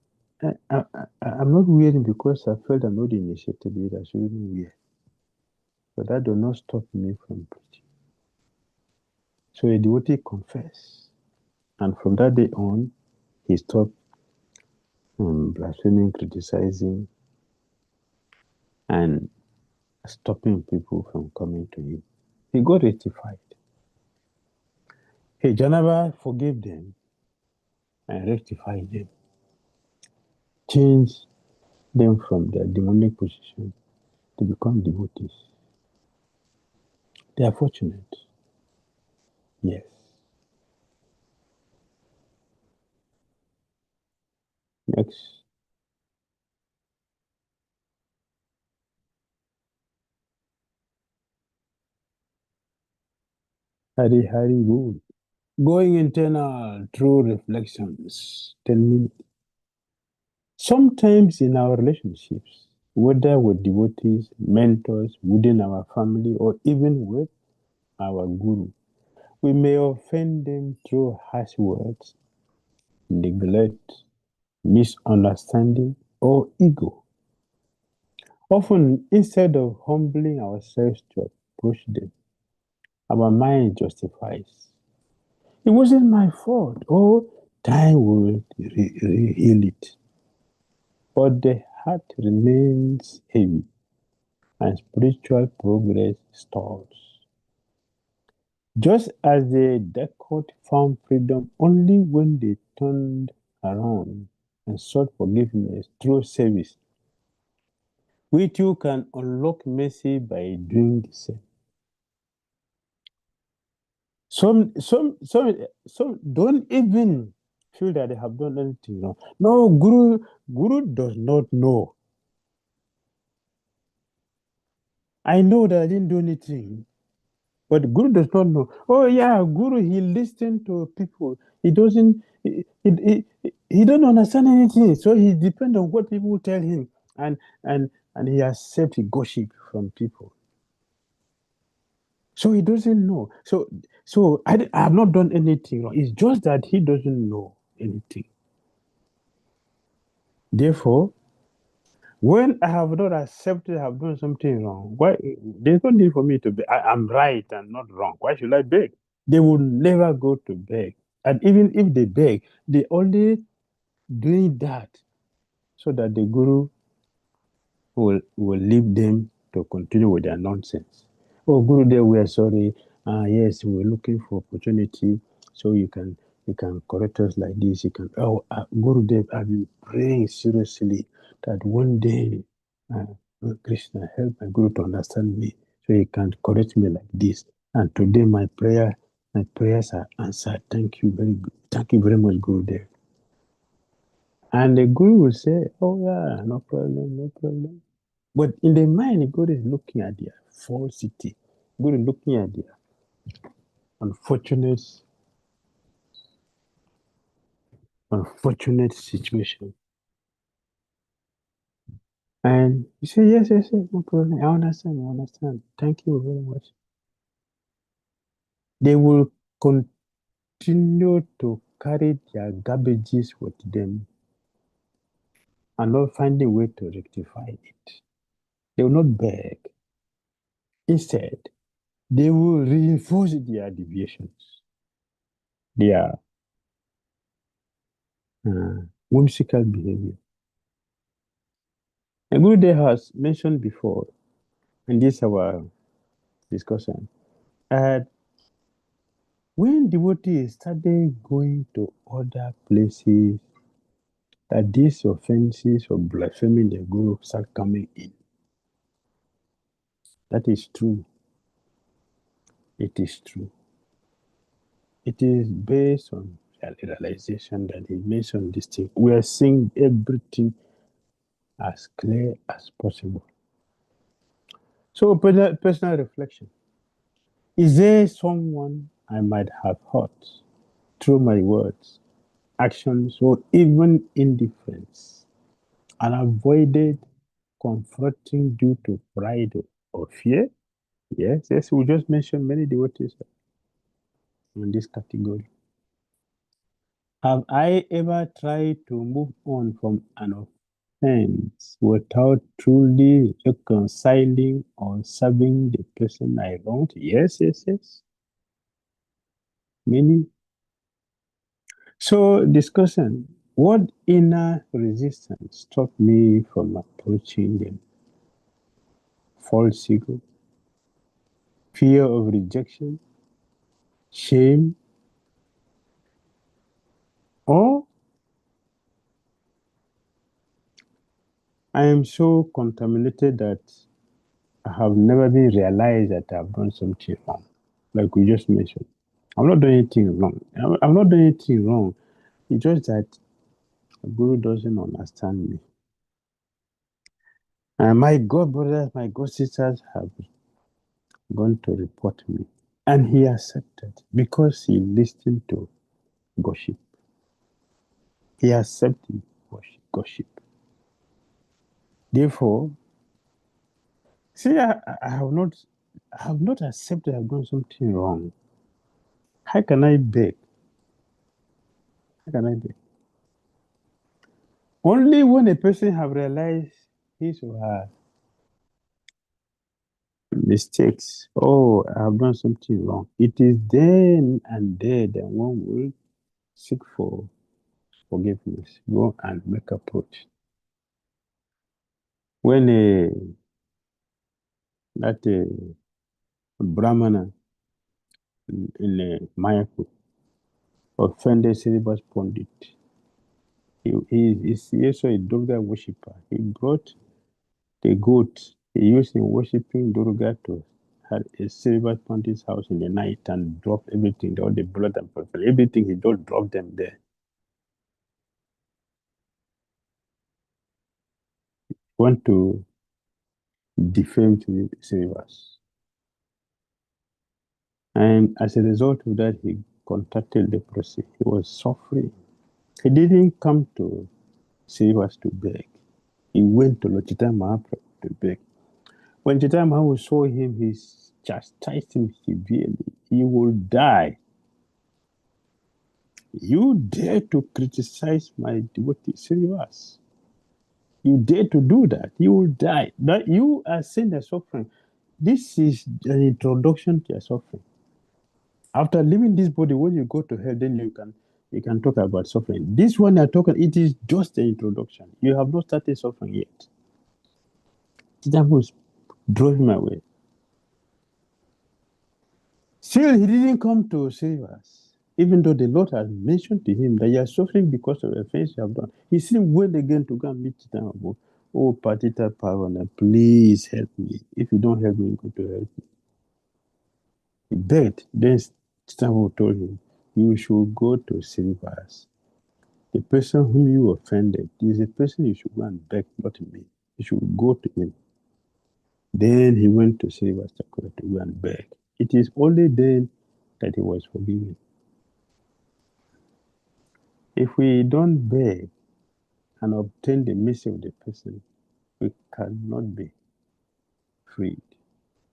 Speaker 2: I'm not wearing because I felt I'm not initiated yet. I shouldn't wear. But that does not stop me from preaching. So a devotee confessed. And from that day on, he stopped blaspheming, criticizing, and stopping people from coming to him. He got rectified. Hey, Jahnava forgave them and rectified them, changed them from their demonic position to become devotees. They are fortunate. Yes. Next. Hari Hari Good. Going internal through reflections. 10 minutes. Sometimes in our relationships, whether with devotees, mentors, within our family, or even with our guru, we may offend them through harsh words, neglect, misunderstanding, or ego. Often, instead of humbling ourselves to approach them, our mind justifies. It wasn't my fault. Oh, time will heal it. But the heart remains heavy and spiritual progress stalls. Just as the Dakota found freedom only when they turned around and sought forgiveness through service, we too can unlock mercy by doing the same. Some don't even feel that they have done anything wrong. No, Guru does not know. I know that I didn't do anything, but Guru does not know. Oh yeah, Guru, he listens to people. He doesn't. He don't understand anything, so he depends on what people tell him, and he accepts gossip from people. So he doesn't know. So I have not done anything wrong. It's just that he doesn't know anything. Therefore, when I have not accepted I have done something wrong, why there's no need for me to beg. I'm right and not wrong. Why should I beg? They will never go to beg. And even if they beg, they only doing that so that the guru will leave them to continue with their nonsense. Oh, Gurudev, we are sorry. Yes, we're looking for opportunity, so you can correct us like this. You can. Oh, Gurudev, I've been praying seriously that one day, Krishna help my Guru to understand me, so he can correct me like this. And today, my prayers are answered. Thank you very much, Gurudev. And the Guru will say, "Oh yeah, no problem, no problem." But in the mind, God is looking at their falsity. God is looking at their unfortunate situation. And you say, yes, no problem. I understand. Thank you very much. they will continue to carry their garbages with them and not find a way to rectify it. They will not beg. Instead, they will reinforce their deviations, their whimsical behavior. And Gurudev has mentioned before, in this our discussion, when devotees started going to other places, that these offenses of blaspheming the Guru start coming in. That is true. It is true. It is based on realization that he mentioned this thing. We are seeing everything as clear as possible. So, personal reflection. Is there someone I might have hurt through my words, actions, or even indifference, and avoided confronting due to pride or fear? Yes, we just mentioned many devotees in this category. Have I ever tried to move on from an offense without truly reconciling or serving the person I wronged? Yes. Many. So, discussion. What inner resistance stopped me from approaching them? False ego, fear of rejection, shame, or I am so contaminated that I have never been realized that I've done something wrong. Like we just mentioned. I'm not doing anything wrong. I'm not doing anything wrong. It's just that the Guru doesn't understand me. And my God brothers, my God sisters have gone to report me. And he accepted because he listened to gossip. He accepted gossip. Therefore, see, I have not accepted I've done something wrong. How can I beg? How can I beg? Only when a person have realized his or her mistakes, oh, I have done something wrong. It is then and there that one will seek for forgiveness, go and make approach. When that Brahmana in Mayapur offended Srivas Pandit, he is also a Durga worshipper. He brought the goat he used in worshipping Durga to had a Srivas Pandit's house in the night and dropped everything, all the blood and purple, everything, he just dropped them there. Want to defame Srivas. And as a result of that, he contracted leprosy. He was suffering. He didn't come to Srivas to beg. He went to Lord Chaitanya Mahaprabhu to beg. When Chaitanya Mahaprabhu saw him, he chastised him severely. He will die. You dare to criticize my devotee Srivas. You dare to do that. You will die. That you are saying the suffering. This is an introduction to your suffering. After leaving this body, when you go to hell, then you can talk about suffering. This one you're talking, it is just an introduction. You have not started suffering yet. That was drove him away. Still, he didn't come to save us. Even though the Lord has mentioned to him that you are suffering because of the offense you have done. He still went again to go and meet Chaitanya. Oh, Patita Pavana, please help me. If you don't help me, you're going to help me. He begged. Then Chaitanya told him, you should go to Srivas. The person whom you offended is a person you should go and beg, not me. You should go to him. Then he went to Srivas Thakur to go and beg. It is only then that he was forgiven. If we don't beg and obtain the mercy of the person, we cannot be freed.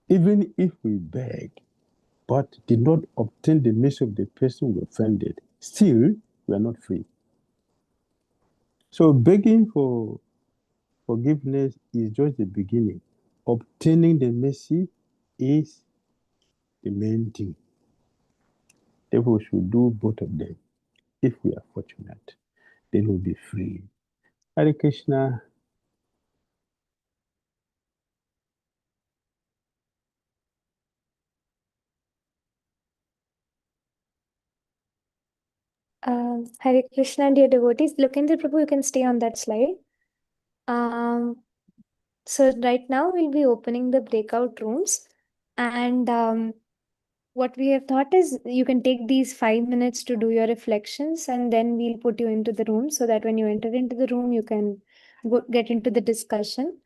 Speaker 2: Even if we beg, but did not obtain the mercy of the person we offended, still we are not free. So begging for forgiveness is just the beginning. Obtaining the mercy is the main thing. Therefore, we should do both of them. If we are fortunate, then we'll be free. Hare Krishna.
Speaker 5: Hare Krishna, dear devotees. Lokendra Prabhu, you can stay on that slide. So right now we'll be opening the breakout rooms, and what we have thought is you can take these 5 minutes to do your reflections, and then we'll put you into the room so that when you enter into the room, you can get into the discussion.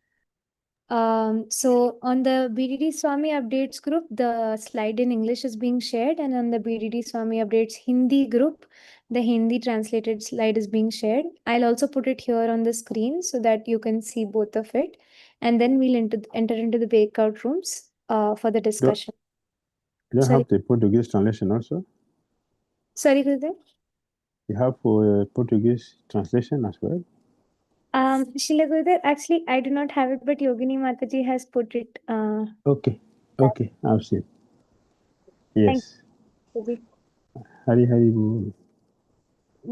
Speaker 5: So on the BDD Swami updates group, the slide in English is being shared, and on the BDD Swami updates Hindi group, the Hindi translated slide is being shared. I'll also put it here on the screen so that you can see both of it, and then we'll enter into the breakout rooms for the discussion.
Speaker 2: You don't
Speaker 5: Sorry,
Speaker 2: have the Portuguese translation also?
Speaker 5: sorry, Gurudev.
Speaker 2: You have for Portuguese translation as well?
Speaker 5: Srila Gurudev, actually, I do not have it, but Yogini Mataji has put it.
Speaker 2: Okay, okay, I've seen.
Speaker 5: Thank
Speaker 2: Yes.
Speaker 5: you.
Speaker 2: Hari Hari Bol.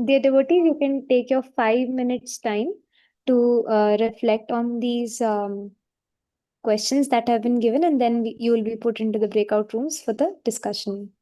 Speaker 5: Dear devotees, you can take your 5 minutes time to reflect on these questions that have been given, and then you will be put into the breakout rooms for the discussion.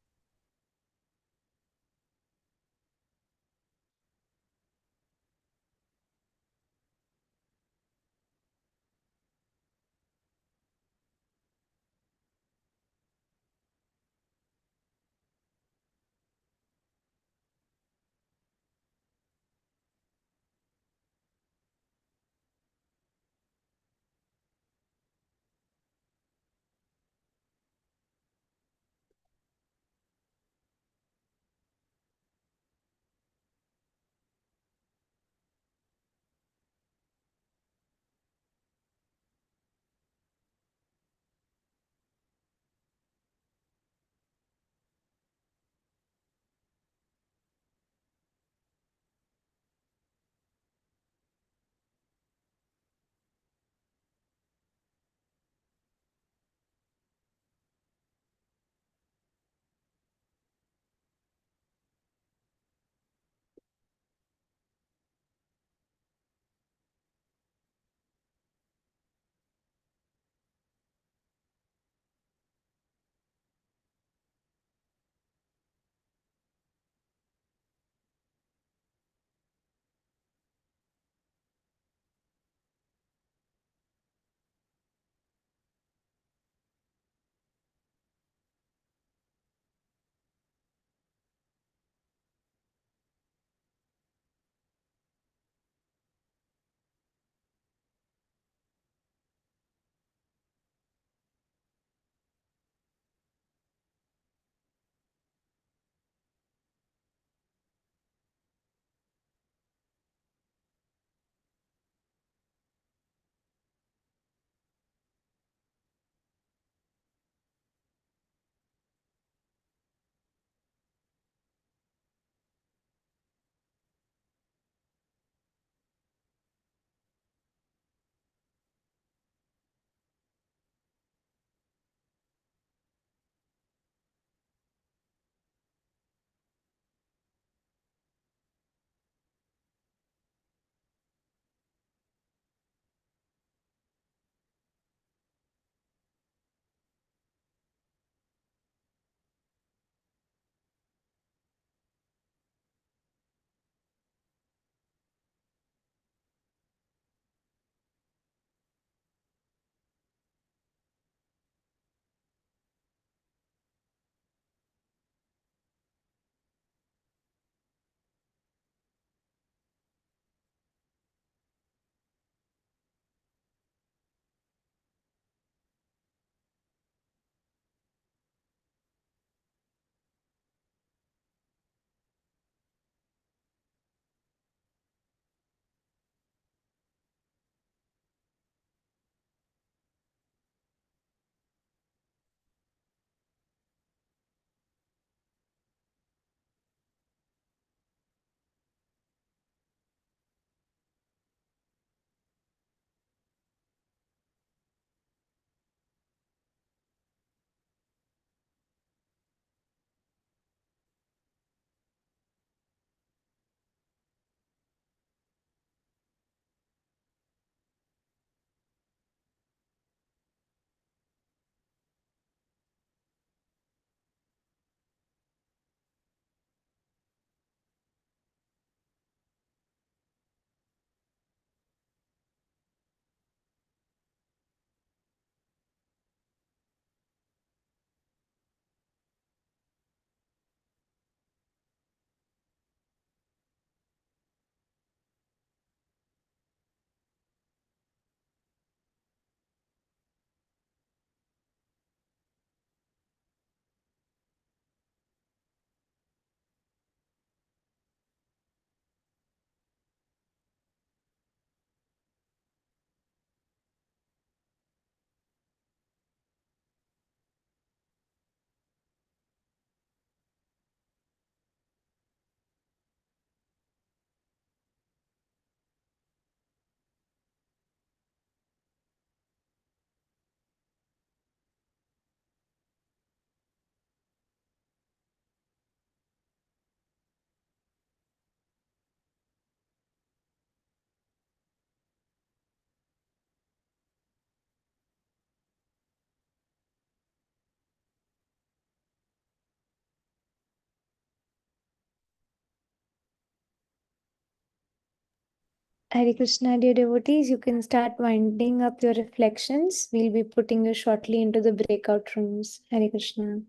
Speaker 5: Hare Krishna, dear devotees, you can start winding up your reflections. We'll be putting you shortly into the breakout rooms. Hare Krishna.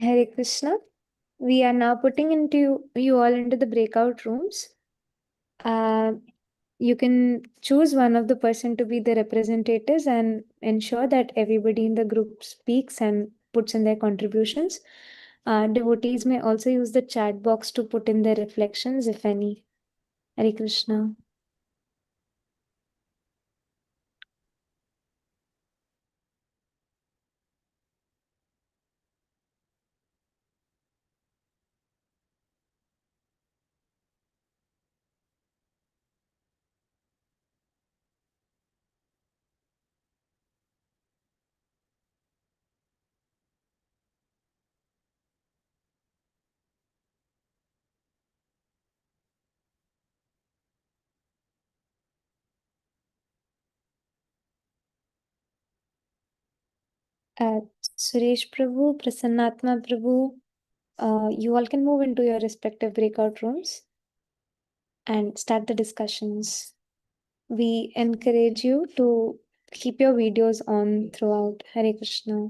Speaker 5: Hare Krishna. We are now putting you all into the breakout rooms. You can choose one of the person to be the representatives and ensure that everybody in the group speaks and puts in their contributions. Devotees may also use the chat box to put in their reflections, if any. Hare Krishna. Suresh Prabhu, Prasannatma Prabhu, you all can move into your respective breakout rooms and start the discussions. We encourage you to keep your videos on throughout. Hare Krishna.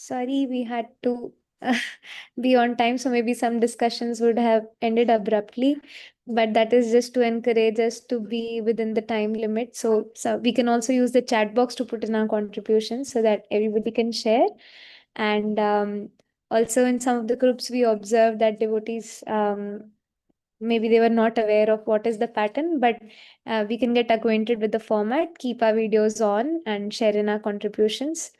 Speaker 5: Sorry, we had to be on time, so maybe some discussions would have ended abruptly. But that is just to encourage us to be within the time limit. So we can also use the chat box to put in our contributions so that everybody can share. And also in some of the groups, we observed that devotees maybe they were not aware of what is the pattern, but we can get acquainted with the format, keep our videos on, and share in our contributions.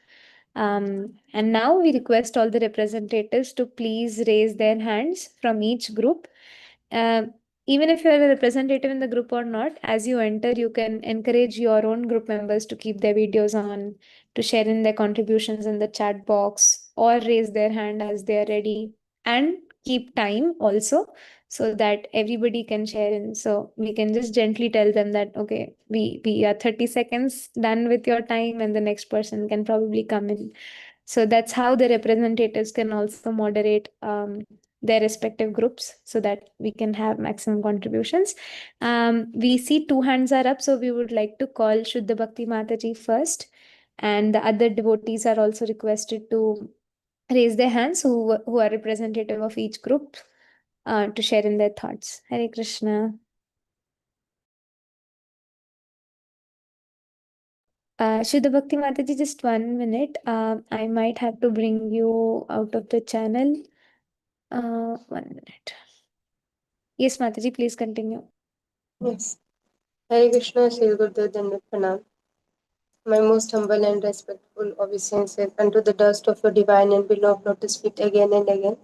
Speaker 5: And now we request all the representatives to please raise their hands from each group. Uh, Even if you're a representative in the group or not, as you enter, you can encourage your own group members to keep their videos on, to share in their contributions in the chat box, or raise their hand as they are ready, and keep time also so that everybody can share in. So we can just gently tell them that, okay, we are 30 seconds done with your time, and the next person can probably come in. So that's how the representatives can also moderate their respective groups so that we can have maximum contributions. We see two hands are up, so we would like to call Shuddha Bhakti Mataji first, and the other devotees are also requested to raise their hands who are representative of each group to share in their thoughts. Hare Krishna. Shuddha Bhakti Mataji, just 1 minute. I might have to bring you out of the channel. 1 minute. Yes, Mataji, please continue.
Speaker 6: Yes. Hare Krishna, Sri Gurudev Dandavat Pranam. My most humble and respectful obeisances unto the dust of your divine and beloved lotus feet again and again.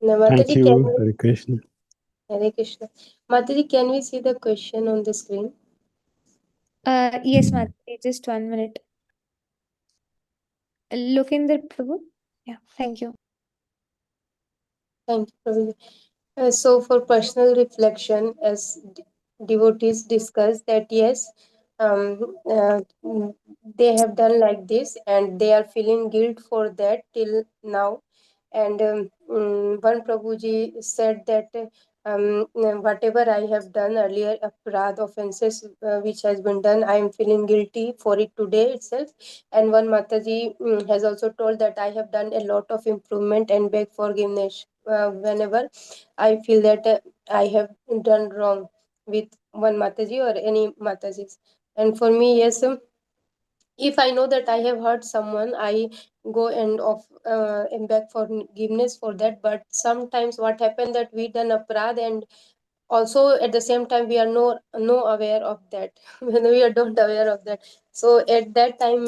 Speaker 6: Now,
Speaker 2: Thank
Speaker 6: Mataji,
Speaker 2: you, Hare Krishna.
Speaker 6: Hare Krishna. Mataji, can we see the question on the screen?
Speaker 5: Yes, Mataji, just 1 minute. Look in the Prabhu. Yeah, thank you.
Speaker 6: Thank you, Prabhuji. So, for personal reflection, as devotees discuss that yes, they have done like this and they are feeling guilt for that till now. And one Prabhuji said that whatever I have done earlier, aparadh offenses which has been done, I am feeling guilty for it today itself. And one Mataji has also told that I have done a lot of improvement and beg forgiveness whenever I feel that I have done wrong with one Mataji or any Matajis. And for me, yes, if I know that I have hurt someone, I go and beg forgiveness for that. But sometimes what happened that we done aparadh, and also at the same time we are no aware of that when we are don't aware of that. So at that time,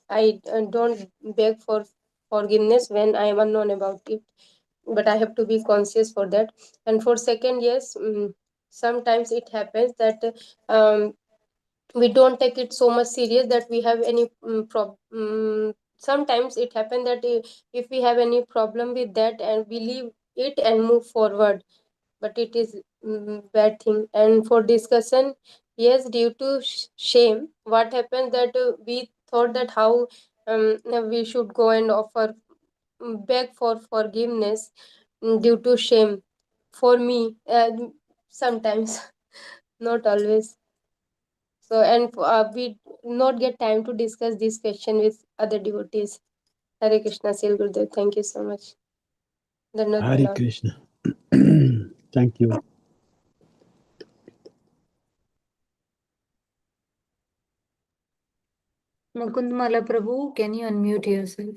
Speaker 6: I don't beg for forgiveness when I am unknown about it, but I have to be conscious for that. And for second, yes, sometimes it happens that we don't take it so much serious that we have any sometimes it happens that if we have any problem with that and we leave it and move forward, but it is bad thing. And for discussion, yes, due to shame, what happens that we thought that how we should go and offer beg for forgiveness due to shame. For me, sometimes not always. So, and we not get time to discuss this question with other devotees. Hare Krishna, Sil Gurudev. Thank you so much. Dandavat
Speaker 2: Hare
Speaker 6: Pranam.
Speaker 2: Krishna. Thank you.
Speaker 4: Mukundmala Prabhu, can you unmute yourself?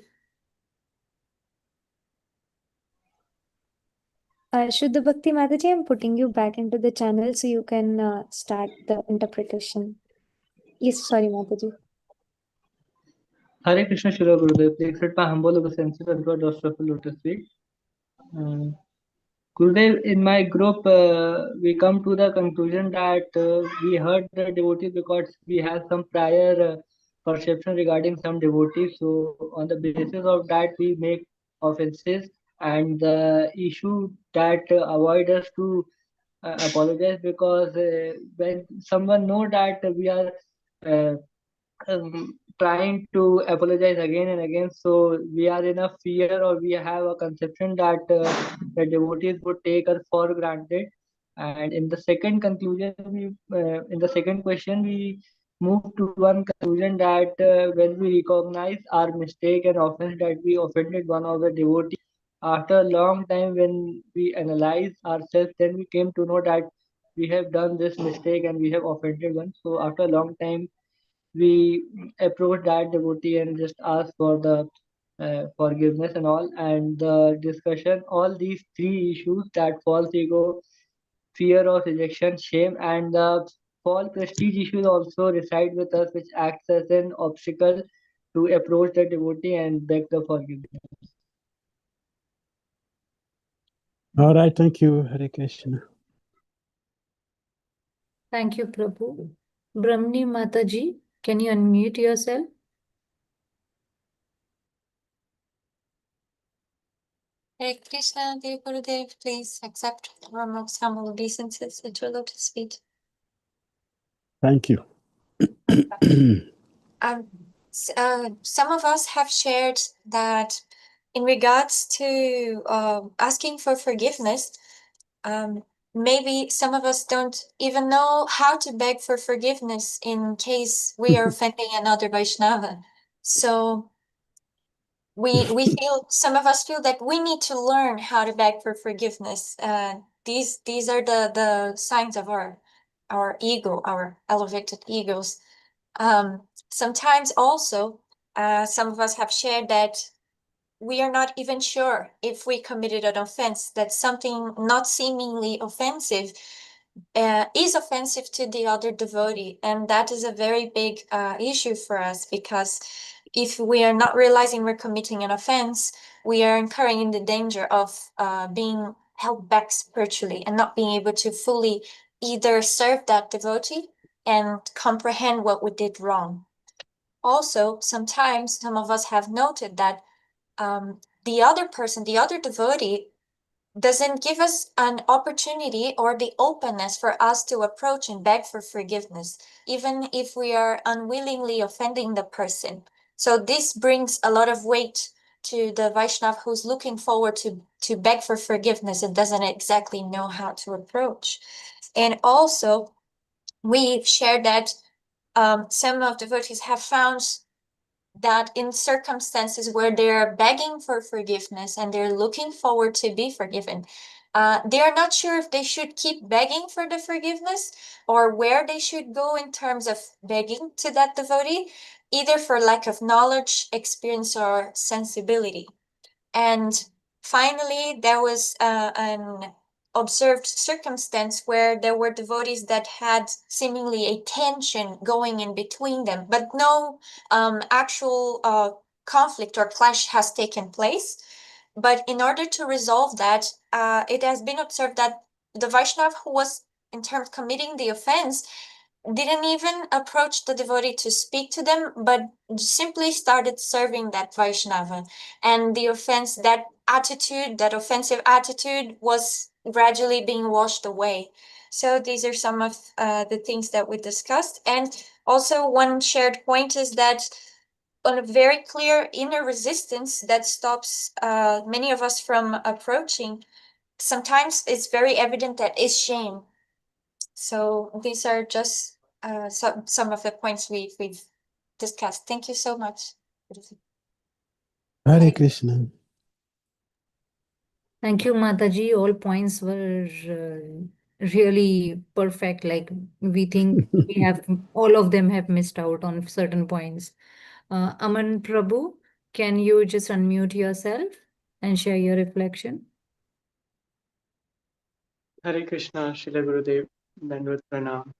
Speaker 5: Shuddha Bhakti Mataji, I'm putting you back into the channel so you can start the interpretation. Yes, sorry, Mataji.
Speaker 7: Hare Krishna Shri Gurudev, please accept my humble obeisances and God of lotus feet. Gurudev, in my group, we come to the conclusion that we hurt the devotees because we have some prior perception regarding some devotees. So, on the basis of that, we make offenses, and the issue that avoid us to apologize because when someone know that we are uh, trying to apologize again and again. So we are in a fear, or we have a conception that the devotees would take us for granted. And in the second conclusion, in the second question, we moved to one conclusion that when we recognize our mistake and offense that we offended one of the devotees, after a long time when we analyze ourselves, then we came to know that we have done this mistake and we have offended one. So after a long time, we approached that devotee and just asked for the forgiveness and all. And the discussion, all these three issues, that false ego, fear of rejection, shame, and the false prestige issues also reside with us, which acts as an obstacle to approach the devotee and beg the forgiveness.
Speaker 2: All right, thank you, Hare Krishna.
Speaker 4: Thank you, Prabhu. Brahmani Mataji, can you unmute yourself?
Speaker 8: Hare Krishna, dear Gurudev, please accept our most humble obeisances at your lotus feet.
Speaker 2: Thank you.
Speaker 8: Some of us have shared that in regards to asking for forgiveness, maybe some of us don't even know how to beg for forgiveness in case we are offending another Vaishnava. So we feel, some of us feel that we need to learn how to beg for forgiveness. These are the signs of our ego, our elevated egos. Sometimes also, some of us have shared that we are not even sure if we committed an offense, that something not seemingly offensive is offensive to the other devotee. And that is a very big issue for us, because if we are not realizing we're committing an offense, we are incurring in the danger of being held back spiritually and not being able to fully either serve that devotee and comprehend what we did wrong. Also, sometimes some of us have noted that the other person, the other devotee, doesn't give us an opportunity or the openness for us to approach and beg for forgiveness, even if we are unwillingly offending the person. So this brings a lot of weight to the Vaishnav who's looking forward to beg for forgiveness and doesn't exactly know how to approach. And also, we've shared that some of the devotees have found that in circumstances where they're begging for forgiveness and they're looking forward to be forgiven, they are not sure if they should keep begging for the forgiveness or where they should go in terms of begging to that devotee, either for lack of knowledge, experience, or sensibility. And finally, there was an observed circumstance where there were devotees that had seemingly a tension going in between them, but no actual conflict or clash has taken place. But in order to resolve that, it has been observed that the Vaishnav who was in terms committing the offense didn't even approach the devotee to speak to them, but simply started serving that Vaishnava. And the offense, that attitude, that offensive attitude was gradually being washed away. So these are some of the things that we discussed. And also one shared point is that on a very clear inner resistance that stops many of us from approaching, sometimes it's very evident that is shame. So these are just some of the points we've discussed. Thank you so much.
Speaker 2: Hare Krishna.
Speaker 4: Thank you, Mataji. All points were really perfect. Like, we think we have, all of them have missed out on certain points. Aman Prabhu, can you just unmute yourself and share your reflection?
Speaker 9: Hare Krishna, Shila Gurudev, Dandvat Pranam.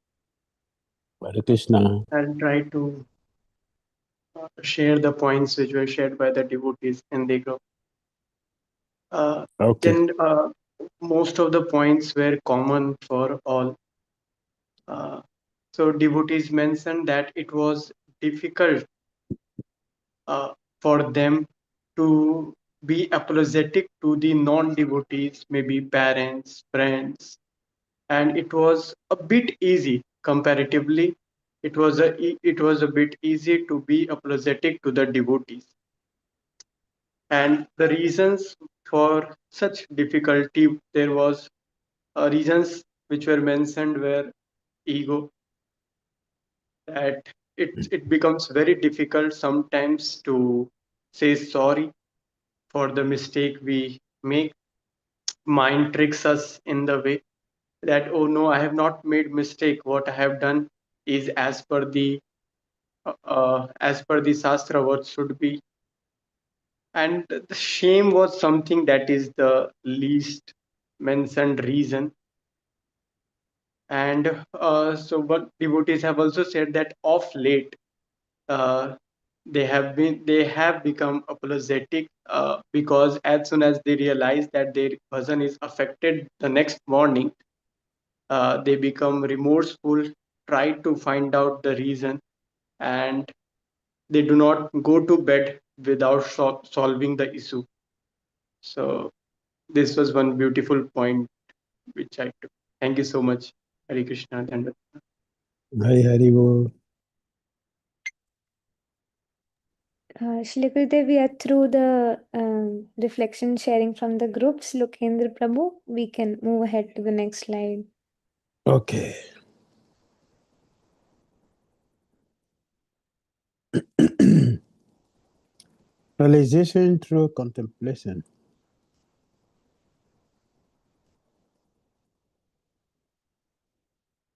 Speaker 2: Hare Krishna.
Speaker 9: I'll try to share the points which were shared by the devotees in the group.
Speaker 2: Okay.
Speaker 9: And most of the points were common for all. So devotees mentioned that it was difficult for them to be apologetic to the non-devotees, maybe parents, friends, and it was a bit easy comparatively. It was a bit easy to be apologetic to the devotees, and the reasons for such difficulty, there was reasons which were mentioned were ego, that it becomes very difficult sometimes to say sorry for the mistake we make. Mind tricks us in the way that, oh no, I have not made mistake, what I have done is as per the Shastra what should be. And the shame was something that is the least mentioned reason. And so what devotees have also said that of late uh, they have become apologetic, because as soon as they realize that their bhajan is affected the next morning, they become remorseful, try to find out the reason, and they do not go to bed without solving the issue. So this was one beautiful point which I took. Thank you so much. Hare Krishna.
Speaker 2: Hari Hari Bol.
Speaker 5: Shilakute, we are through the reflection sharing from the groups. Lokendra Prabhu, we can move ahead to the next slide.
Speaker 2: Okay. Realization through contemplation.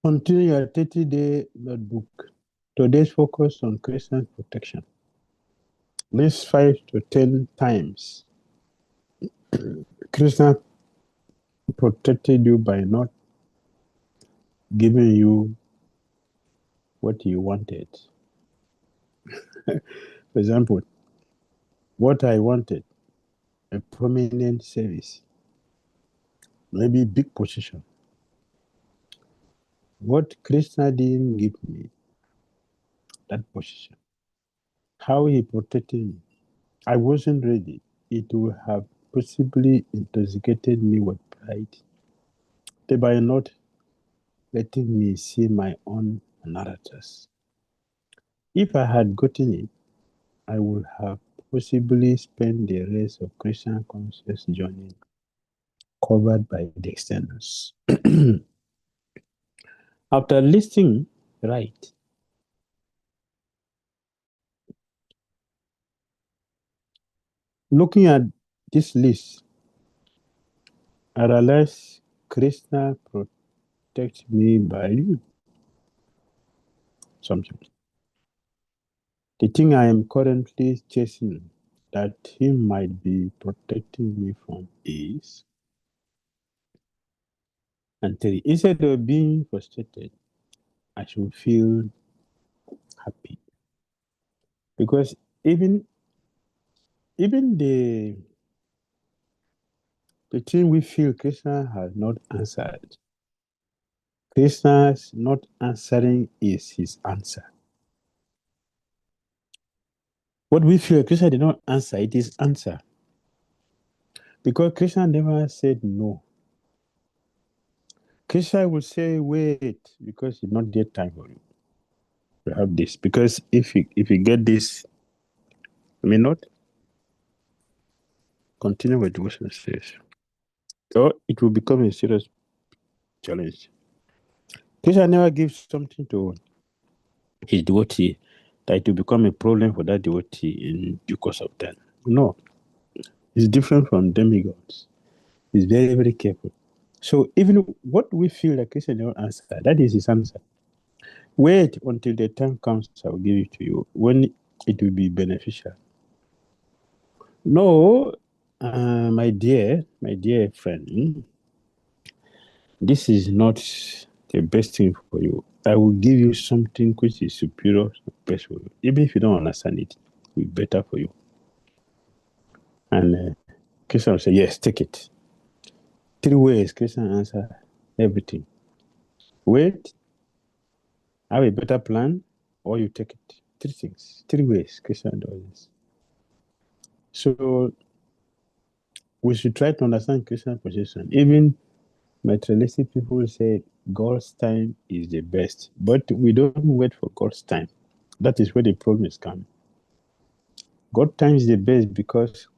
Speaker 2: Continue your 30-day notebook. Today's focus on Christian protection. List 5 to 10 times Krishna protected you by not giving you what you wanted. For example, what I wanted, a prominent service, maybe big position. What Krishna didn't give me, that position. How he protected me. I wasn't ready. It would have possibly intoxicated me with pride, thereby not letting me see my own narratives. If I had gotten it, I would have possibly spent the rest of Christian conscious journey covered by the externals. After listing right, looking at this list, I realized Krishna protects me by something. The thing I am currently chasing that he might be protecting me from is, and three, instead of being frustrated, I should feel happy. Because even the thing we feel Krishna has not answered, Krishna's not answering is his answer. What we feel Krishna did not answer, it is answer. Because Krishna never said no. Krishna will say, wait, because it's not yet time for you to have this. Because if you get this, I may not continue with devotional stage. Or it will become a serious challenge. Krishna never gives something to his devotee that it will become a problem for that devotee in due course of time. No. It's different from demigods. He's very, very careful. So even what we feel like Krishna never answer, that is his answer. Wait until the time comes, I'll give it to you, when it will be beneficial. No, my dear friend, this is not the best thing for you. I will give you something which is superior, best for you. Even if you don't understand it, it will be better for you. And Krishna will say, yes, take it. 3 ways Krishna answer everything. Wait, have a better plan, or you take it. 3 things, 3 ways Krishna does this. So we should try to understand Krishna's position. Even materialistic people say God's time is the best, but we don't wait for God's time. That is where the problem is coming. God's time is the best because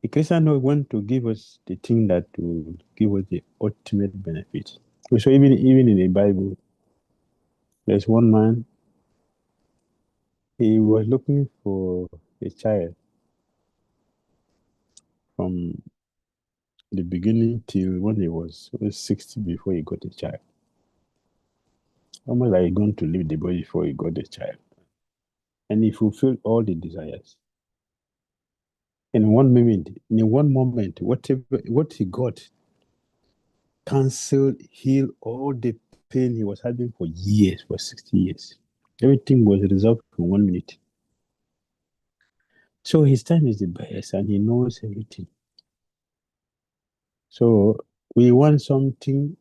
Speaker 2: the Christian don't want to give us the thing that will give us the ultimate benefit. So even in the Bible, There's one man, he was looking for a child from the beginning till when he was 60 before he got a child. Almost like going to leave the body before he got a child. And he fulfilled all the desires. In one moment, what he got canceled, healed all the pain he was having for years, for 60 years. Everything was resolved in 1 minute. So his time is the best and he knows everything. So we want something,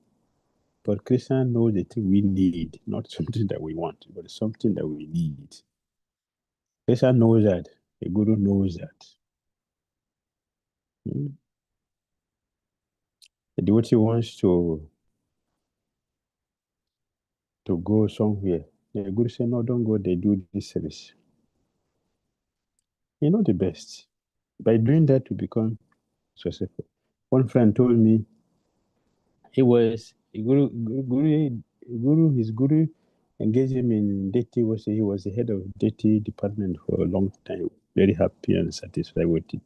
Speaker 2: but Krishna knows the thing we need, not something that we want, but something that we need. Krishna knows that. The Guru knows that. The devotee wants to go somewhere. The Guru said, no, don't go there, do this service. You know the best. By doing that, to become successful. One friend told me he was his guru engaged him in deity. He was the head of deity department for a long time, very happy and satisfied with it.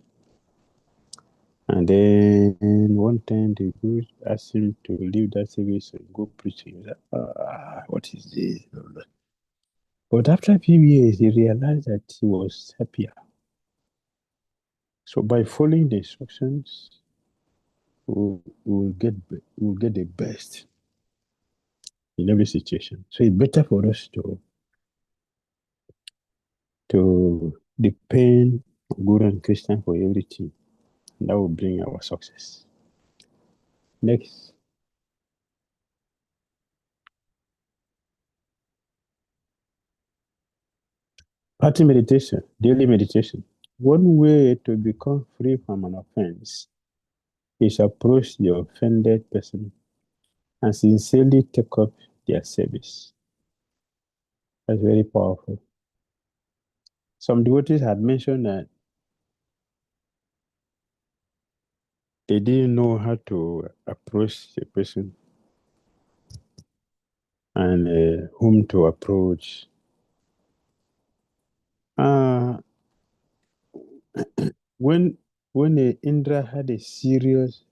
Speaker 2: And then one time the guru asked him to leave that service and go preaching. He was like, what is this? But after a few years, he realized that he was happier. So by following the instructions, we'll get the best in every situation. So it's better for us to depend on Guru and Krishna for everything. And that will bring our success. Next. Party meditation, daily meditation. One way to become free from an offense is approach the offended person and sincerely take up their service. That's very powerful. Some devotees had mentioned that they didn't know how to approach the person and whom to approach. When Indra had a seriously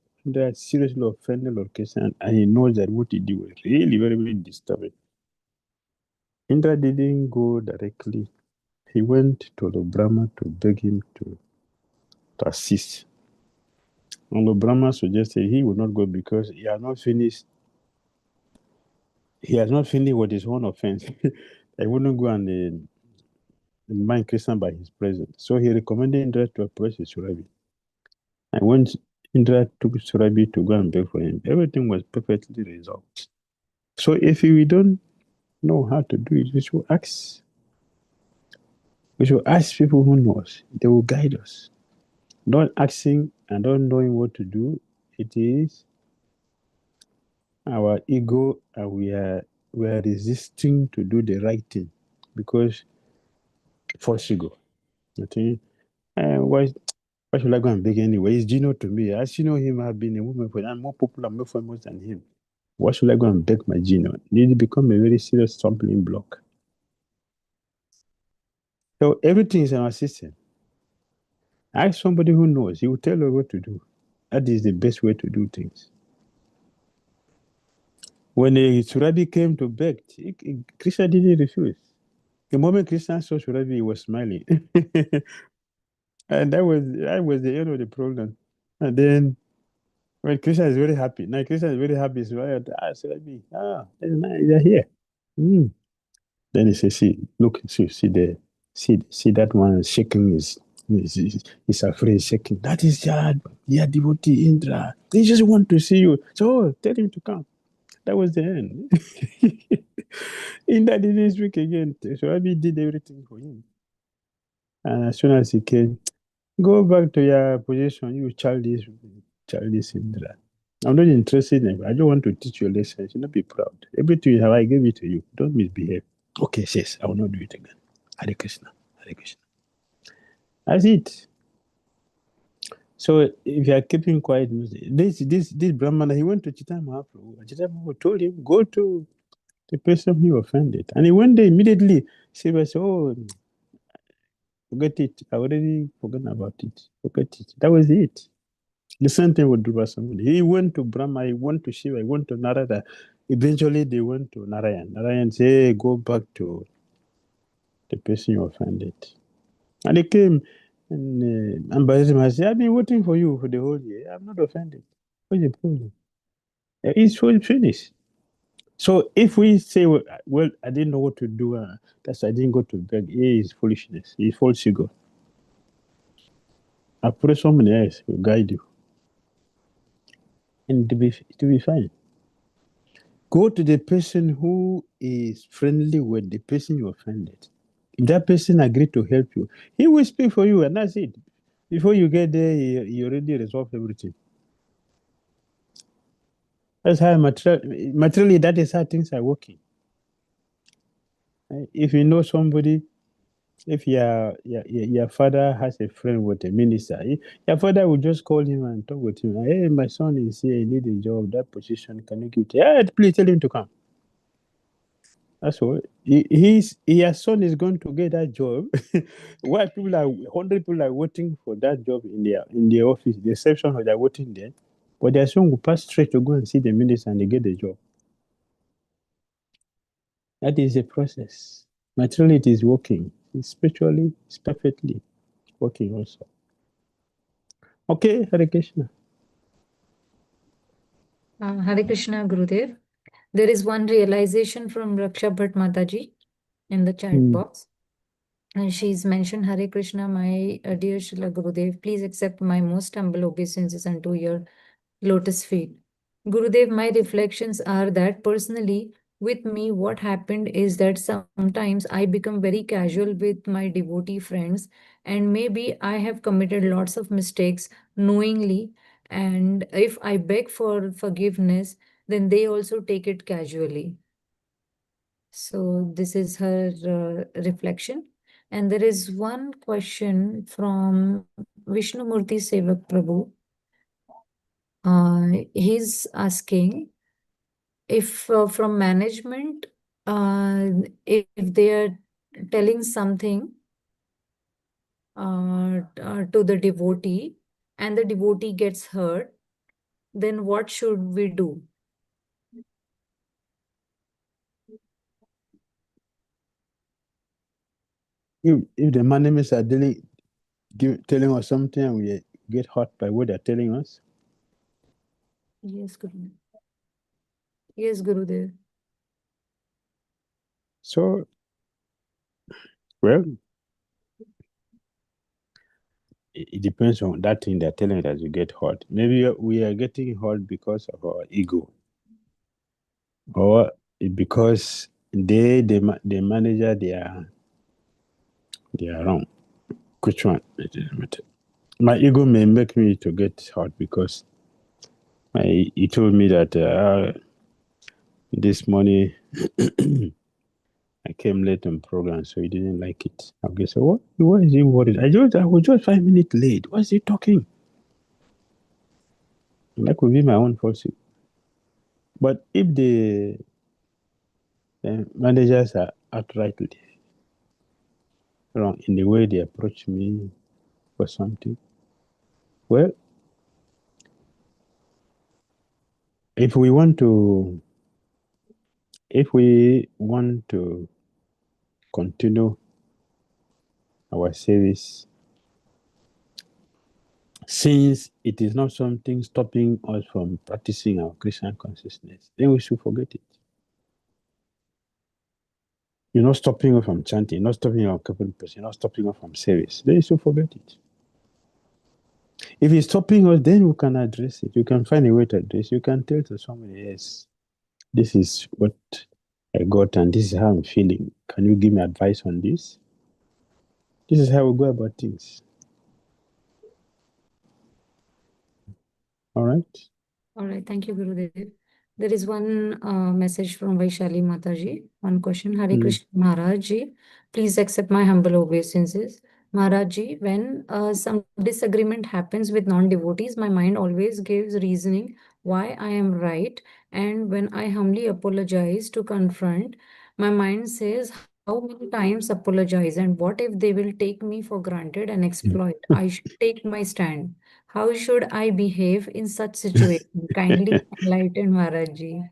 Speaker 2: offended Lord Krishna, and he knows that what he did was really very, very disturbing. Indra didn't go directly. He went to the Brahma to beg him to assist. And the Brahma suggested he would not go because he has not finished. He has not finished what is one offense. He wouldn't go and mind Krishna by his presence. So he recommended Indra to approach Surabi. And when Indra took Surabi to go and beg for him, everything was perfectly resolved. So if we don't know how to do it, we should ask. We should ask people who know us. They will guide us. Not asking and not knowing what to do, it is our ego, and we are resisting to do the right thing because false ego. I think, why should I go and beg anyway? It's Gino to me. As you know him, I've been a woman for I'm more popular, more famous than him. Why should I go and beg my Gino? It become a very serious stumbling block. So everything is in our system. Ask somebody who knows. He will tell you what to do. That is the best way to do things. When Surabi came to beg, Krishna didn't refuse. The moment Krishna saw Surabi, he was smiling. And that was the end of the problem. And then when Krishna is very happy, now Krishna is very happy. Surabi, that's nice, you're here. Then he says, see that one shaking he's afraid shaking. That is your devotee Indra. They just want to see you. So tell him to come. That was the end. Indra didn't speak again. So Abi did everything for him. And as soon as he came, go back to your position, you childish Indra. I'm not interested in it. I don't want to teach you a lesson. You should not be proud. Everything you have, I gave it to you. Don't misbehave. Okay, sis, I will not do it again. Hare Krishna, Hare Krishna. That's it. So if you are keeping quiet, this Brahmana, he went to Chaitanya Mahaprabhu. Chaitanya Mahaprabhu told him, go to the person he offended. And he went there immediately. Shiva said, oh, forget it. I already forgotten about it. Forget it. That was it. The same thing with Dhruva. He went to Brahma, he went to Shiva, he went to Narada. Eventually, they went to Narayan. Narayan said, hey, go back to the person you offended. And he came, and Ambassador said, I've been waiting for you for the whole year. I'm not offended. What's the problem? It's finished. So if we say, well, I didn't know what to do, that's I didn't go to beg, it is foolishness. It's false ego. I pray someone else will guide you. And to be fine. Go to the person who is friendly with the person you offended. If that person agreed to help you, he will speak for you, and that's it. Before you get there, he already resolved everything. That's how materially, that is how things are working. If you know somebody, if your father has a friend with a minister, your father will just call him and talk with him. Hey, my son is here, he need a job, that position, can you give it? Yeah, please tell him to come. That's all. His son is going to get that job. Why 100 people are waiting for that job in their office, the reception, they're waiting there. But their son will pass straight to go and see the minister and they get the job. That is a process. Materially, it is working. Spiritually, it's perfectly working also. Okay, Hare Krishna.
Speaker 4: Hare Krishna, Gurudev. There is one realization from Raksha Bhatt Mataji in the chat box. And she's mentioned, Hare Krishna, my dear Srila Gurudev, please accept my most humble obeisances unto your lotus feet. Gurudev, my reflections are that personally, with me, what happened is that sometimes I become very casual with my devotee friends, and maybe I have committed lots of mistakes knowingly. And if I beg for forgiveness, then they also take it casually. So this is her reflection. And there is one question from Vishnumurthy Sevak Prabhu. He's asking if from management, if they are telling something to the devotee and the devotee gets hurt, then what should we do?
Speaker 2: If the managers are telling us something and we get hurt by what they're telling us.
Speaker 4: Yes, Gurudev. Yes, Gurudev.
Speaker 2: So, well, it depends on that thing they're telling us you get hurt. Maybe we are getting hurt because of our ego, or because the manager they are wrong. Which one? My ego may make me to get hurt because he told me that this morning I came late on program, so he didn't like it. Okay, so what is he worried? I was just 5 minutes late. What's he talking? That could be my own fault. But if the managers are outrightly wrong in the way they approach me for something, well, if we want to continue our service, since it is not something stopping us from practicing our Christian consciousness, then we should forget it. You're not stopping us from chanting, not stopping our company person, not stopping us from service. Then you should forget it. If it's stopping us, then we can address it. You can find a way to address it. You can tell to somebody, yes, this is what I got and this is how I'm feeling. Can you give me advice on this? This is how we go about things. All right?
Speaker 4: All right. Thank you, Gurudev. There is one message from Vaishali Mataji. One question. Hare Krishna Maharajji, please accept my humble obeisances. Maharajji, when some disagreement happens with non-devotees, my mind always gives reasoning why I am right And when I humbly apologize to confront, my mind says, how many times apologize? And what if they will take me for granted and exploit? I should take my stand. How should I behave in such situation? Kindly enlighten Maharaji.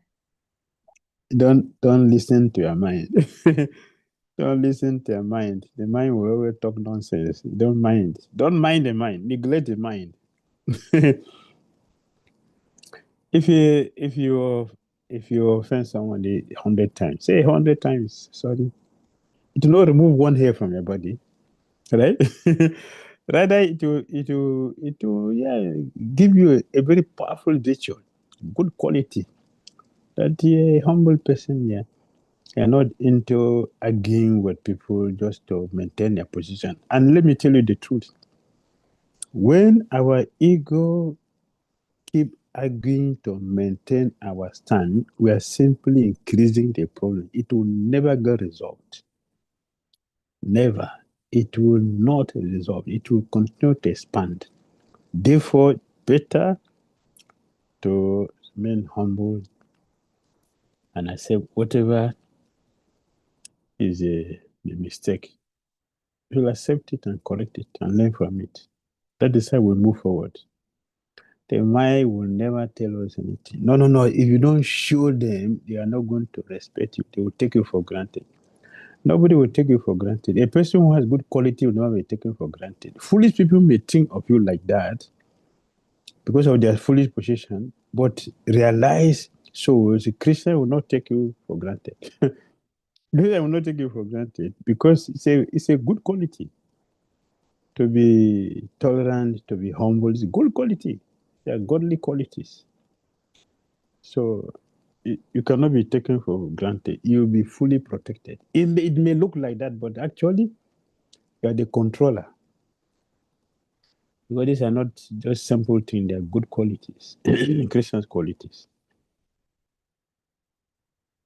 Speaker 2: Don't listen to your mind. Don't listen to your mind. The mind will always talk nonsense. Don't mind. Don't mind the mind. Neglect the mind. if you offend someone 100 times, say 100 times sorry. It will not remove one hair from your body, right? Rather, it will give you a very powerful virtue, good quality. That a humble person, yeah. You're not into arguing with people just to maintain their position. And let me tell you the truth. When our ego keep arguing to maintain our stand, we are simply increasing the problem. It will never get resolved. Never. It will not resolve. It will continue to expand. Therefore, better to remain humble and accept whatever is a mistake. You'll accept it and correct it and learn from it. That is how we move forward. The mind will never tell us anything. No, no, no. If you don't show them, they are not going to respect you. They will take you for granted. Nobody will take you for granted. A person who has good quality will never be taken for granted. Foolish people may think of you like that because of their foolish position, but realize so as a Christian will not take you for granted. Christian will not take you for granted because it's a good quality. To be tolerant, to be humble is good quality. They are godly qualities. So you cannot be taken for granted. You'll be fully protected. It may look like that, but actually, you are the controller. Because these are not just simple things, they are good qualities, Christian's qualities.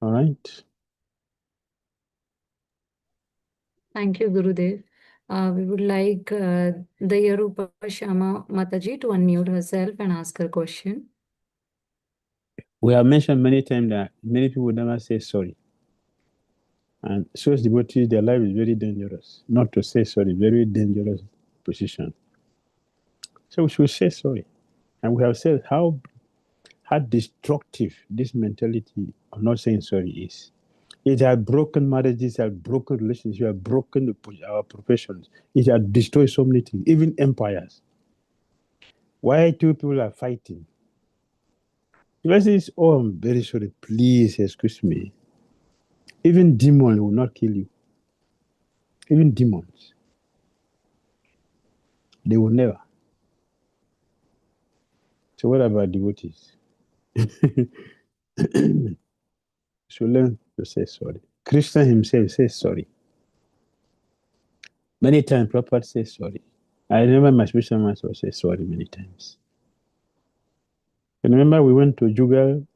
Speaker 2: All right.
Speaker 4: Thank you, Gurudev. We would like the Yarupa Shama Mataji to unmute herself and ask her question.
Speaker 2: We have mentioned many times that many people never say sorry. And such devotees, their life is very dangerous. Not to say sorry, very dangerous position. So we should say sorry. And we have said how destructive this mentality of not saying sorry is. It has broken marriages, it has broken relationships, it has broken our professions. It has destroyed so many things, even empires. Why two people are fighting? Because it's, oh, I'm very sorry, please excuse me. Even demons will not kill you. Even demons. They will never. So what about devotees? So learn to say sorry. Krishna himself says sorry. Many times Prabhupada says sorry. I remember my spiritual master say sorry many times. And remember we went to Jugal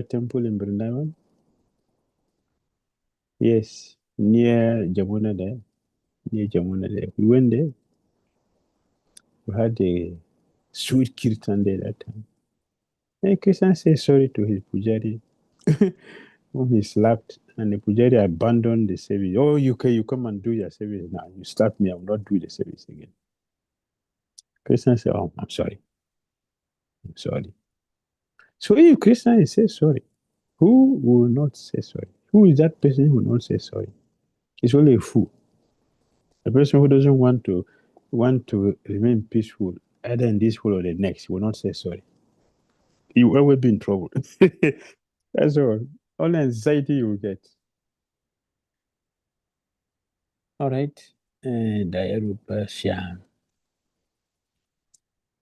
Speaker 2: temple in Vrindavan? Yes, near Jamuna there. We went there. We had a sweet kirtan there that time. And Krishna said sorry to his pujari, whom he slapped, and the pujari abandoned the service. Oh, you come and do your service now. You slapped me, I will not do the service again. Krishna said, oh, I'm sorry. I'm sorry. So if Krishna says sorry, who will not say sorry? Who is that person who will not say sorry? It's only a fool. A person who doesn't want to remain peaceful, either in this world or the next, will not say sorry. You will always be in trouble. That's all. All the anxiety you will get. All right. And Dayarupa Shyam.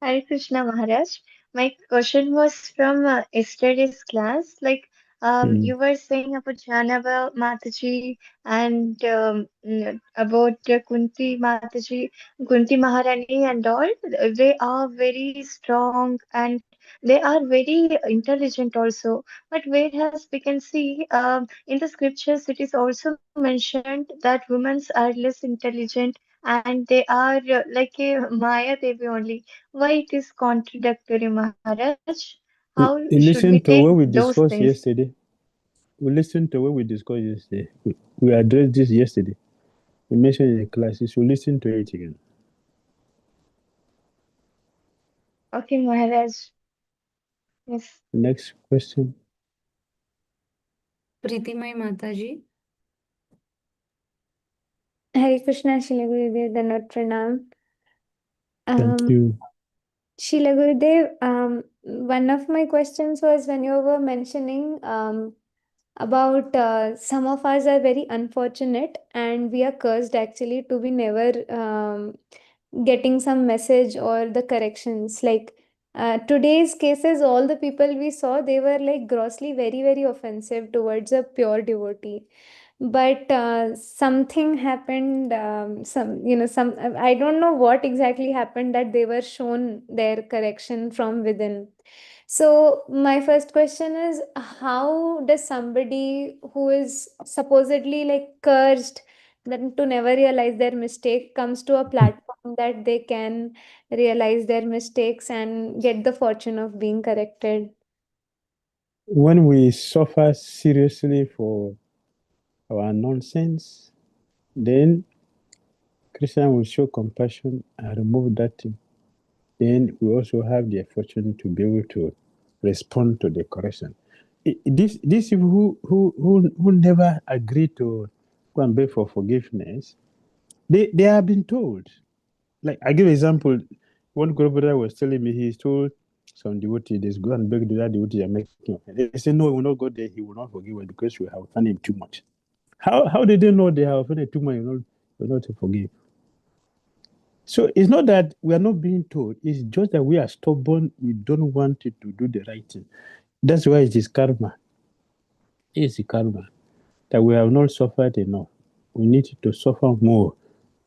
Speaker 10: Hare Krishna Maharaj. My question was from yesterday's class. You were saying about Jahnava Mataji and about Kunti Maharani and all. They are very strong and they are very intelligent also. But whereas we can see in the scriptures, it is also mentioned that women are less intelligent and they are like a Maya Devi only. Why it is contradictory, Maharaj? How
Speaker 2: You
Speaker 10: should we
Speaker 2: listen to
Speaker 10: take
Speaker 2: what we
Speaker 10: those
Speaker 2: discussed
Speaker 10: things?
Speaker 2: yesterday. We listened to what we discussed yesterday. We addressed this yesterday. We mentioned in the classes. So listen to it again.
Speaker 10: Okay, Maharaj. Yes.
Speaker 2: Next question.
Speaker 4: Pritimai Mataji.
Speaker 5: Hare Krishna, Shila Gurudev, Dandavat Pranam.
Speaker 2: Thank you.
Speaker 5: Shila Gurudev, one of my questions was when you were mentioning about some of us are very unfortunate and we are cursed actually to be never getting some message or the corrections. Like today's cases, all the people we saw, they were like grossly very, very offensive towards a pure devotee. But something happened, some, I don't know what exactly happened, that they were shown their correction from within. So my first question is, how does somebody who is supposedly like cursed, then to never realize their mistake, comes to a platform that they can realize their mistakes and get the fortune of being corrected?
Speaker 2: When we suffer seriously for our nonsense, then Krishna will show compassion and remove that thing. Then we also have the fortune to be able to respond to the correction. These people who never agree to go and beg for forgiveness, they have been told. Like I give example, one Guru brother was telling me he's told some devotee, "This go and beg to that devotee and make him." They say no, he will not go there. He will not forgive us because we have offended him too much. How did they know they have offended too much? You will not to forgive. So it's not that we are not being told. It's just that we are stubborn. We don't want it to do the right thing. That's why it is karma. It's the karma that we have not suffered enough. We need to suffer more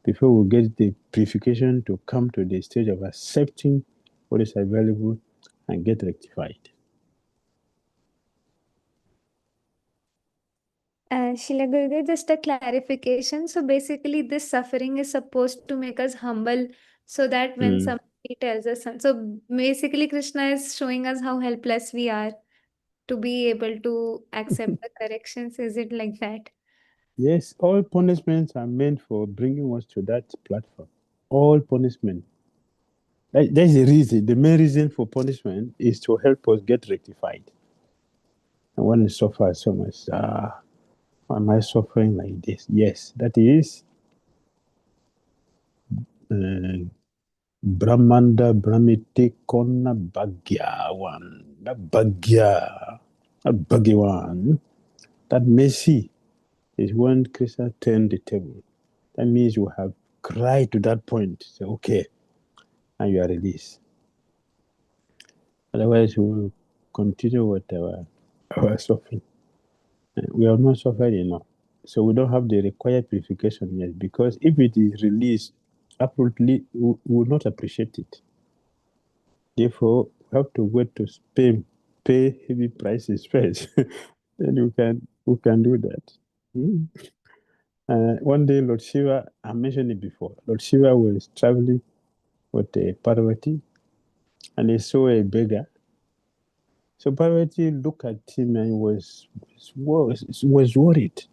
Speaker 2: before we get the purification to come to the stage of accepting what is available and get rectified.
Speaker 5: Shila Gurudev, just a clarification. So basically, this suffering is supposed to make us humble so that when somebody tells us, so basically, Krishna is showing us how helpless we are to be able to accept the corrections. Is it like that?
Speaker 2: Yes, all punishments are meant for bringing us to that platform. All punishment. That's the reason. The main reason for punishment is to help us get rectified. And when we suffer so much, why am I suffering like this? Yes, that is Brahmanda Brahmiti Kona Bhagyawan. That Bhagya, that Bhagyawan, that mercy is when Krishna turned the table. That means you have cried to that point. Say, okay, and you are released. Otherwise, we will continue with our suffering. We have not suffered enough. So we don't have the required purification yet, because if it is released, absolutely, we will not appreciate it. Therefore, we have to wait to pay heavy prices first. Then we can do that. One day, Lord Shiva, I mentioned it before, Lord Shiva was traveling with Parvati, and he saw a beggar. So Parvati looked at him and was worried.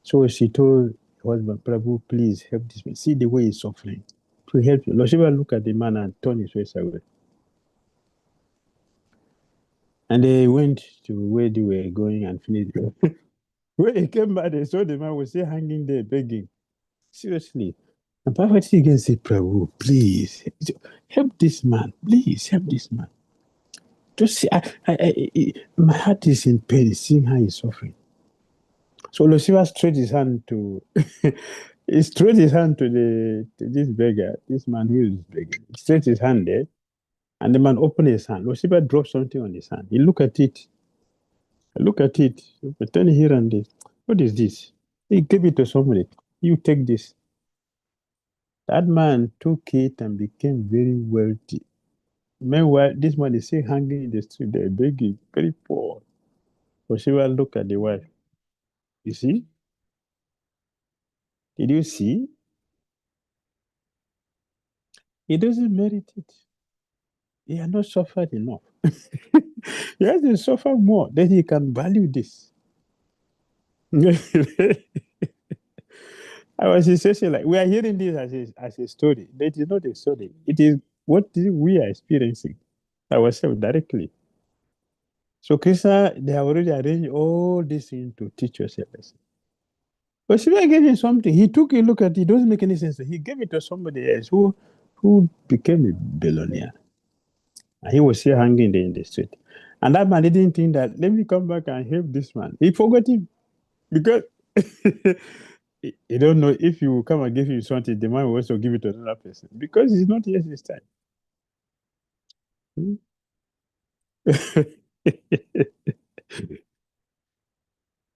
Speaker 2: So she told her husband, Prabhu, please help this man. See the way he's suffering. To help you. Lord Shiva looked at the man and turned his face away. And they went to where they were going and finished. When he came back, they saw the man was still hanging there begging. Seriously. And Parvati again said, Prabhu, please help this man. Please help this man. Just see, my heart is in pain seeing how he's suffering. So Lucifer stretched his hand to he stretched his hand to this beggar, this man who is begging. He stretched his hand there, and the man opened his hand. Lucifer dropped something on his hand. He looked at it. Look at it. Turn here and there. What is this? He gave it to somebody. You take this. That man took it and became very wealthy. Meanwhile, this man is still hanging in the street there, begging, very poor. Lucifer looked at the wife. You see? Did you see? He doesn't merit it. he has not suffered enough. He has to suffer more, then he can value this. I was essentially like, we are hearing this as a story. That is not a story. It is what we are experiencing ourselves directly. So Krishna, they have already arranged all these things to teach us a lesson. But Shiva gave him something. He took a look at it. It doesn't make any sense. He gave it to somebody else who became a billionaire. And he was here hanging there in the street. And that man didn't think that, let me come back and help this man. He forgot him. Because you don't know if you come and give him something, the man will also give it to another person. Because it's not yet his time.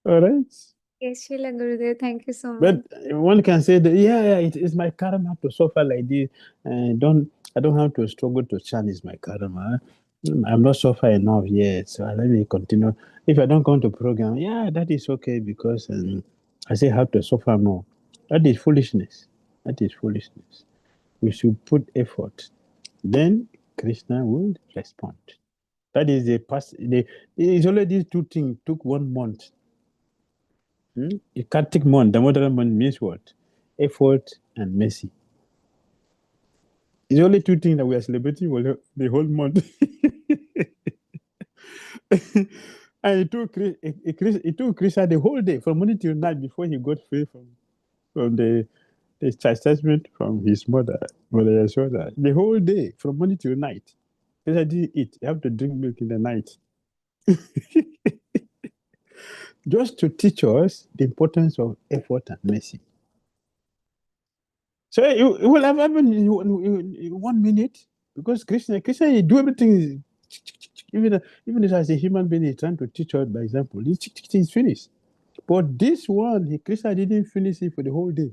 Speaker 2: All right.
Speaker 5: Yes, Srila Gurudev, thank you so
Speaker 2: But
Speaker 5: much.
Speaker 2: one can say that, yeah, it's my karma to suffer like this. And I don't have to struggle to chant. It's my karma. I'm not suffer enough yet, so let me continue. If I don't come to program, yeah, that is okay because I say have to suffer more. That is foolishness. That is foolishness. We should put effort. Then Krishna will respond. That is the past. It's only these two things took 1 month. A Kartik month, Damodara month means what? Effort and mercy. It's only two things that we are celebrating the whole month. And it took Krishna the whole day, from morning till night, before he got free from the chastisement from his mother Yashoda. The whole day, from morning till night. Krishna didn't eat. You have to drink milk in the night. Just to teach us the importance of effort and mercy. So it will have happened in 1 minute, because Krishna he do everything. Even as a human being, he's trying to teach us by example. He's finished. But this one, Krishna didn't finish it for the whole day.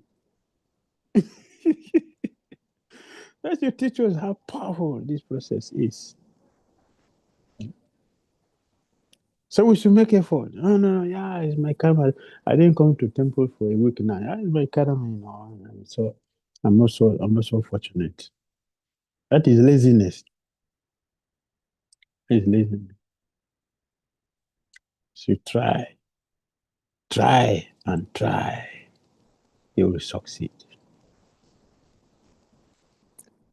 Speaker 2: That's to teach us how powerful this process is. So we should make effort. No, yeah, it's my karma. I didn't come to temple for a week now. Yeah, it's my karma, So I'm not so fortunate. That is laziness. It's laziness. So try and try. You will succeed.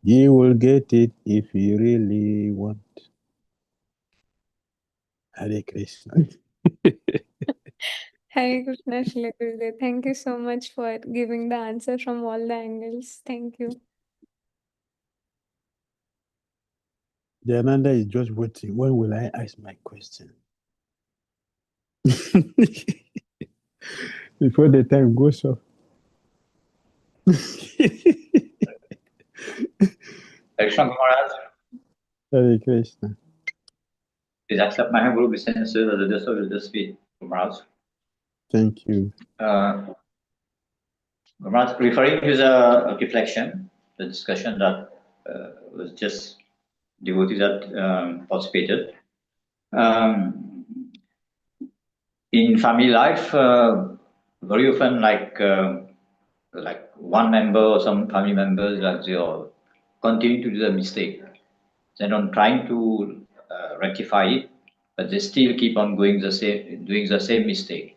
Speaker 2: You will get it if you really want. Hare Krishna.
Speaker 5: Hare Krishna, Srila Gurudev. Thank you so much for giving the answer from all the angles. Thank you.
Speaker 2: Jananda is just waiting. When will I ask my question? Before the time goes off.
Speaker 11: Krishna Maharaj,
Speaker 2: Hare Krishna.
Speaker 11: please accept my humble obeisances as a just of the speed, Maharaj.
Speaker 2: Thank you.
Speaker 11: Maharaj, referring to the reflection, the discussion that was just devotees that participated. In family life, very often, like one member or some family members, like they all continue to do the mistake. They're not trying to rectify it, but they still keep on doing the same mistake.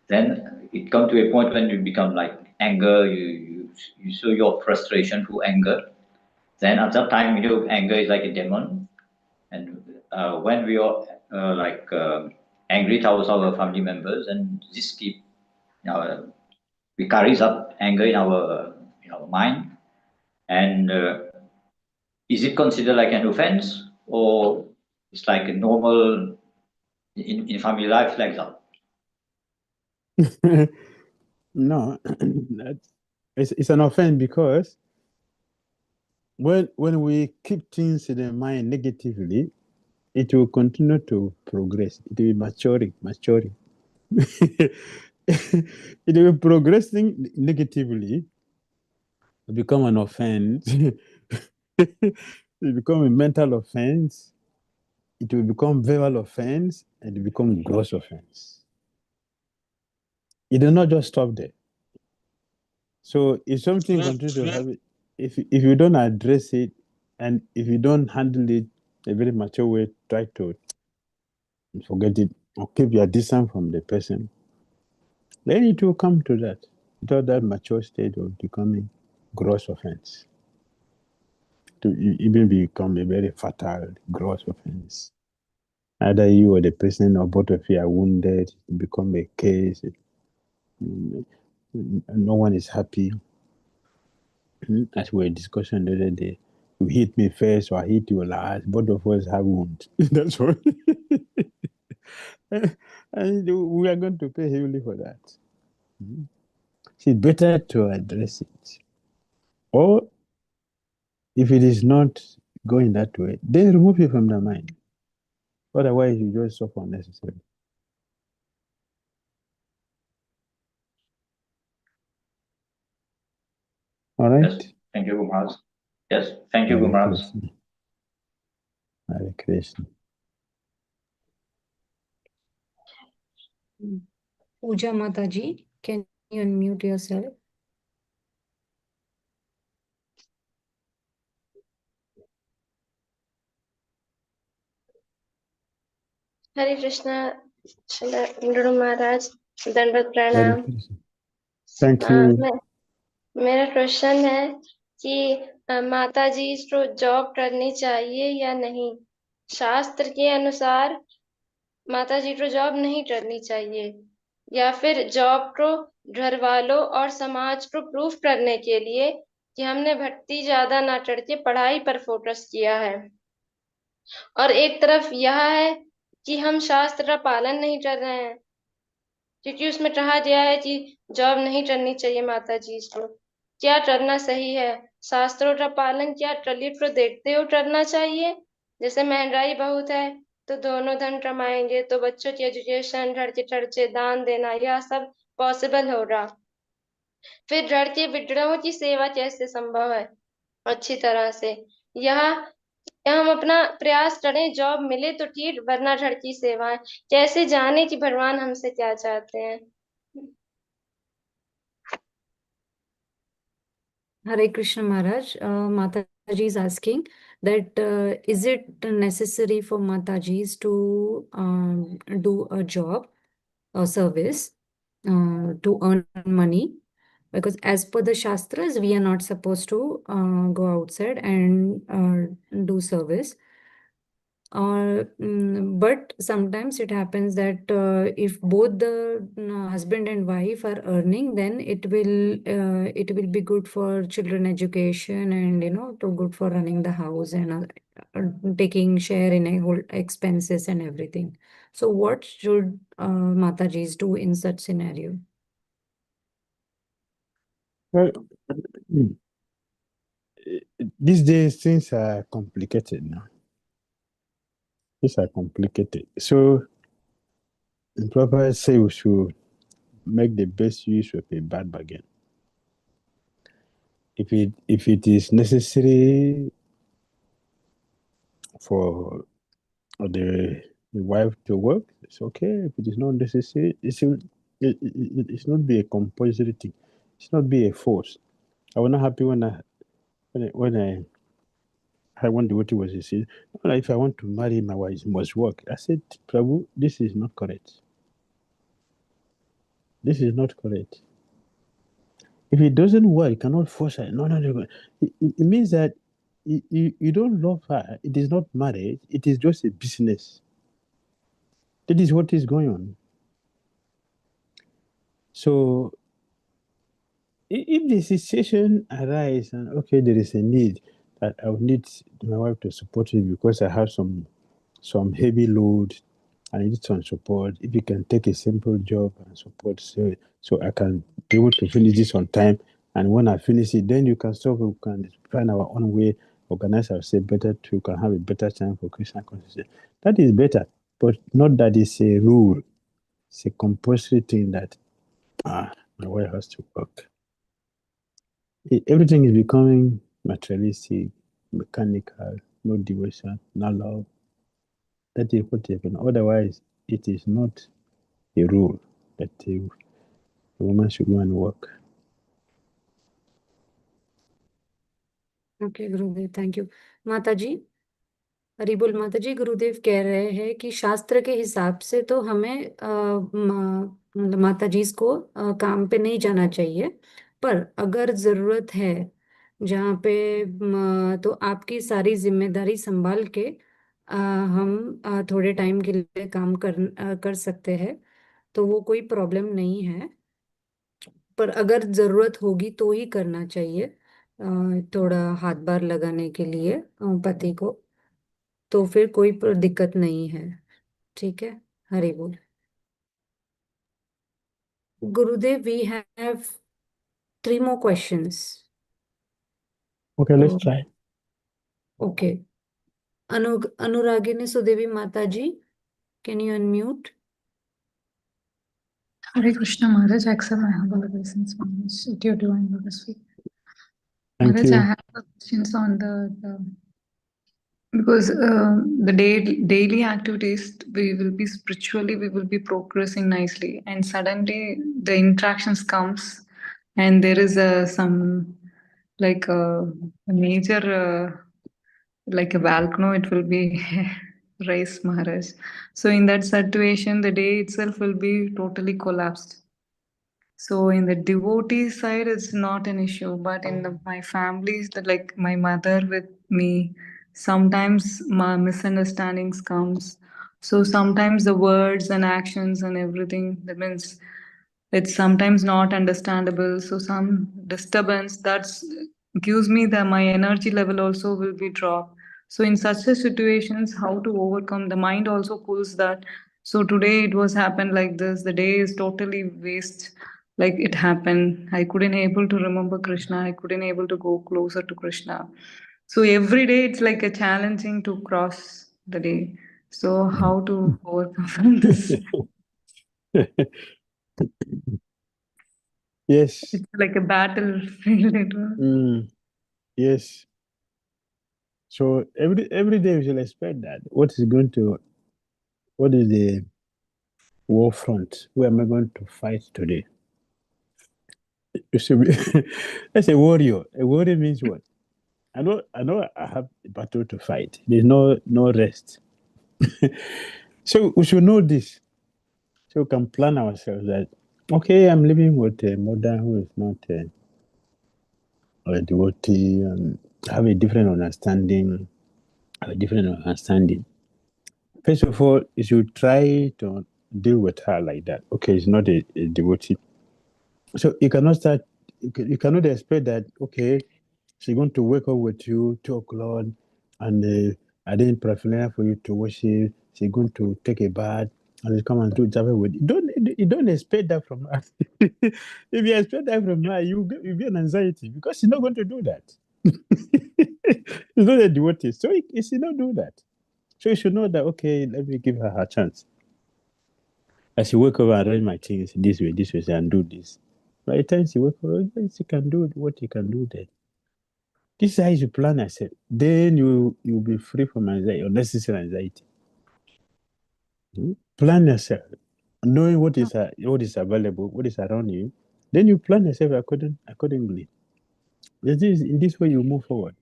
Speaker 11: Then it comes to a point when you become like anger, you show your frustration through anger. Then at that time, anger is like a demon. And when we are angry towards our family members, and this keep, we carry that anger in our mind. And is it considered like an offense, or it's like a normal in family life like that?
Speaker 2: No, it's an offense, because when we keep things in the mind negatively, it will continue to progress. It will be maturing. It will be progressing negatively, become an offense. It will become a mental offense. It will become verbal offense, and it will become gross offense. It will not just stop there. So if something continues to happen, if you don't address it, and if you don't handle it a very mature way, try to forget it or keep your distance from the person, then it will come to that. Without that mature state of becoming gross offense, to even become a very fatal gross offense. Either you or the person or both of you are wounded, it become a case, no one is happy. As we were discussing the other day, you hit me first or I hit you last, both of us have wounds. That's all. And we are going to pay heavily for that. It's better to address it. Or if it is not going that way, then remove it from the mind. Otherwise, you just suffer unnecessarily. All right?
Speaker 11: Yes, thank you, Maharaj. Yes, thank you,
Speaker 2: Hare
Speaker 11: Maharaj.
Speaker 2: Krishna. Hare Krishna.
Speaker 4: Pooja Mataji, can you unmute yourself?
Speaker 12: हरे कृष्णा गुरु महाराज दंडवत
Speaker 2: Hare
Speaker 12: प्रणाम
Speaker 2: Krishna. Thank you.
Speaker 12: मेरा question है कि माता जी को job करनी चाहिए या नहीं। शास्त्र के अनुसार माता जी को जॉब नहीं करनी चाहिए, या फिर जॉब को घर वालों और समाज को प्रूफ करने के लिए कि हमने भक्ति ज्यादा ना करके पढ़ाई पर फोकस किया है, और एक तरफ यह है कि हम शास्त्र का पालन नहीं कर रहे हैं, क्योंकि उसमें कहा गया है कि जॉब नहीं करनी चाहिए माता जी को। क्या करना सही है? शास्त्रों का पालन क्या कलयुग को देखते हुए करना चाहिए? जैसे महंगाई बहुत है तो दोनों धन कमाएंगे तो बच्चों की एजुकेशन, घर के खर्चे, दान देना, यह सब पॉसिबल होगा। फिर घर के विग्रहों की सेवा कैसे संभव है अच्छी तरह से? यह हम अपना प्रयास करें, जॉब मिले तो ठीक, वरना घर की सेवाएं। कैसे जाने कि भगवान हमसे क्या चाहते हैं?
Speaker 4: Hare Krishna Maharaj, Mataji is asking that is it necessary for Matajis to do a job or service to earn money? Because as per the Shastras, we are not supposed to go outside and do service. But sometimes it happens that if both the husband and wife are earning, then it will be good for children education and to good for running the house and taking share in a whole expenses and everything. So what should Matajis do in such scenario?
Speaker 2: Well, these days things are complicated now. Things are complicated. So, the Prophet say we should make the best use of a bad bargain. If it is necessary for the wife to work, it's okay. If it is not necessary, it's not be a compulsory thing. It's not be a force. I was not happy when I want what was he said. If I want to marry my wife, it must work. I said, Prabhu, this is not correct. This is not correct. If it doesn't work, you cannot force her. No. It means that you don't love her. It is not marriage. It is just a business. That is what is going on. So, if the situation arises and okay, there is a need that I would need my wife to support me because I have some heavy load, I need some support. If you can take a simple job and support, so I can be able to finish this on time. And when I finish it, then you can stop. We can find our own way, organize ourselves better. To can have a better time for Christian consciousness. That is better, but not that it's a rule. It's a compulsory thing that my wife has to work. Everything is becoming materialistic, mechanical, no devotion, no love. That is what happened. Otherwise, it is not a rule that a woman should go and work.
Speaker 4: Okay, Gurudev, thank you. Mataji? Hari बोल माता जी। गुरुदेव कह रहे हैं कि शास्त्र के हिसाब से तो हमें मतलब माता जी को काम पे नहीं जाना चाहिए, पर अगर जरूरत है जहाँ पे तो आपकी सारी जिम्मेदारी संभाल के हम थोड़े टाइम के लिए काम कर सकते हैं, तो वो कोई प्रॉब्लम नहीं है। पर अगर जरूरत होगी तो ही करना चाहिए, थोड़ा हाथ बार लगाने के लिए पति को, तो फिर कोई दिक्कत नहीं है। ठीक है, हरि बोल। गुरुदेव, we have 3 more questions.
Speaker 3: Okay, let's
Speaker 4: तो
Speaker 3: try.
Speaker 4: ओके, अनुरागिनी सुदेवी माता ji, can you unmute?
Speaker 13: Hare Krishna Maharaj, I accept my humble obeisance, Maharaj, at your divine lotus feet.
Speaker 3: Thank
Speaker 13: Maharaj, I
Speaker 3: you.
Speaker 13: have questions on because the daily activities we will be spiritually, we will be progressing nicely, and suddenly the interactions comes, and there is some like a major like a volcano, it will be rise, Maharaj. So in that situation, the day itself will be totally collapsed. So in the devotee side, it's not an issue, but in my family, like my mother with me, sometimes my misunderstandings comes. So sometimes the words and actions and everything, that means it's sometimes not understandable. So some disturbance that's gives me that my energy level also will be dropped. So in such a situations, how to overcome? The mind also pulls that. So today it was happened like this. The day is totally waste. Like it happened. I couldn't able to remember Krishna. I couldn't able to go closer to Krishna. So every day it's like a challenging to cross the day. So how to overcome this?
Speaker 3: Yes.
Speaker 13: It's like a battlefield. It was.
Speaker 3: Yes. So every day we should expect that. What is the war front? Who am I going to fight today? You should be that's a warrior. A warrior means what? I know I have a battle to fight. There's no rest. So we should know this. So we can plan ourselves that okay, I'm living with a mother who is not a devotee and have a different understanding. Have a different understanding. First of all, you should try to deal with her like that. Okay, it's not a devotee. So you cannot start, you cannot expect that, okay, she's going to wake up with you 2 o'clock and I didn't prefer for you to worship. She's going to take a bath and you come and do Java with you. Don't expect that from her. If you expect that from her, you'll be an anxiety because she's not going to do that. She's not a devotee. So you should not do that. So you should know that, okay, let me give her chance. I should wake up and arrange my things this way, and do this. By the time she wake up, she can do what you can do then. This is how you plan yourself. Then you'll be free from anxiety, unnecessary anxiety. Plan yourself, knowing what is available, what is around you. Then you plan yourself accordingly. In this way you move forward.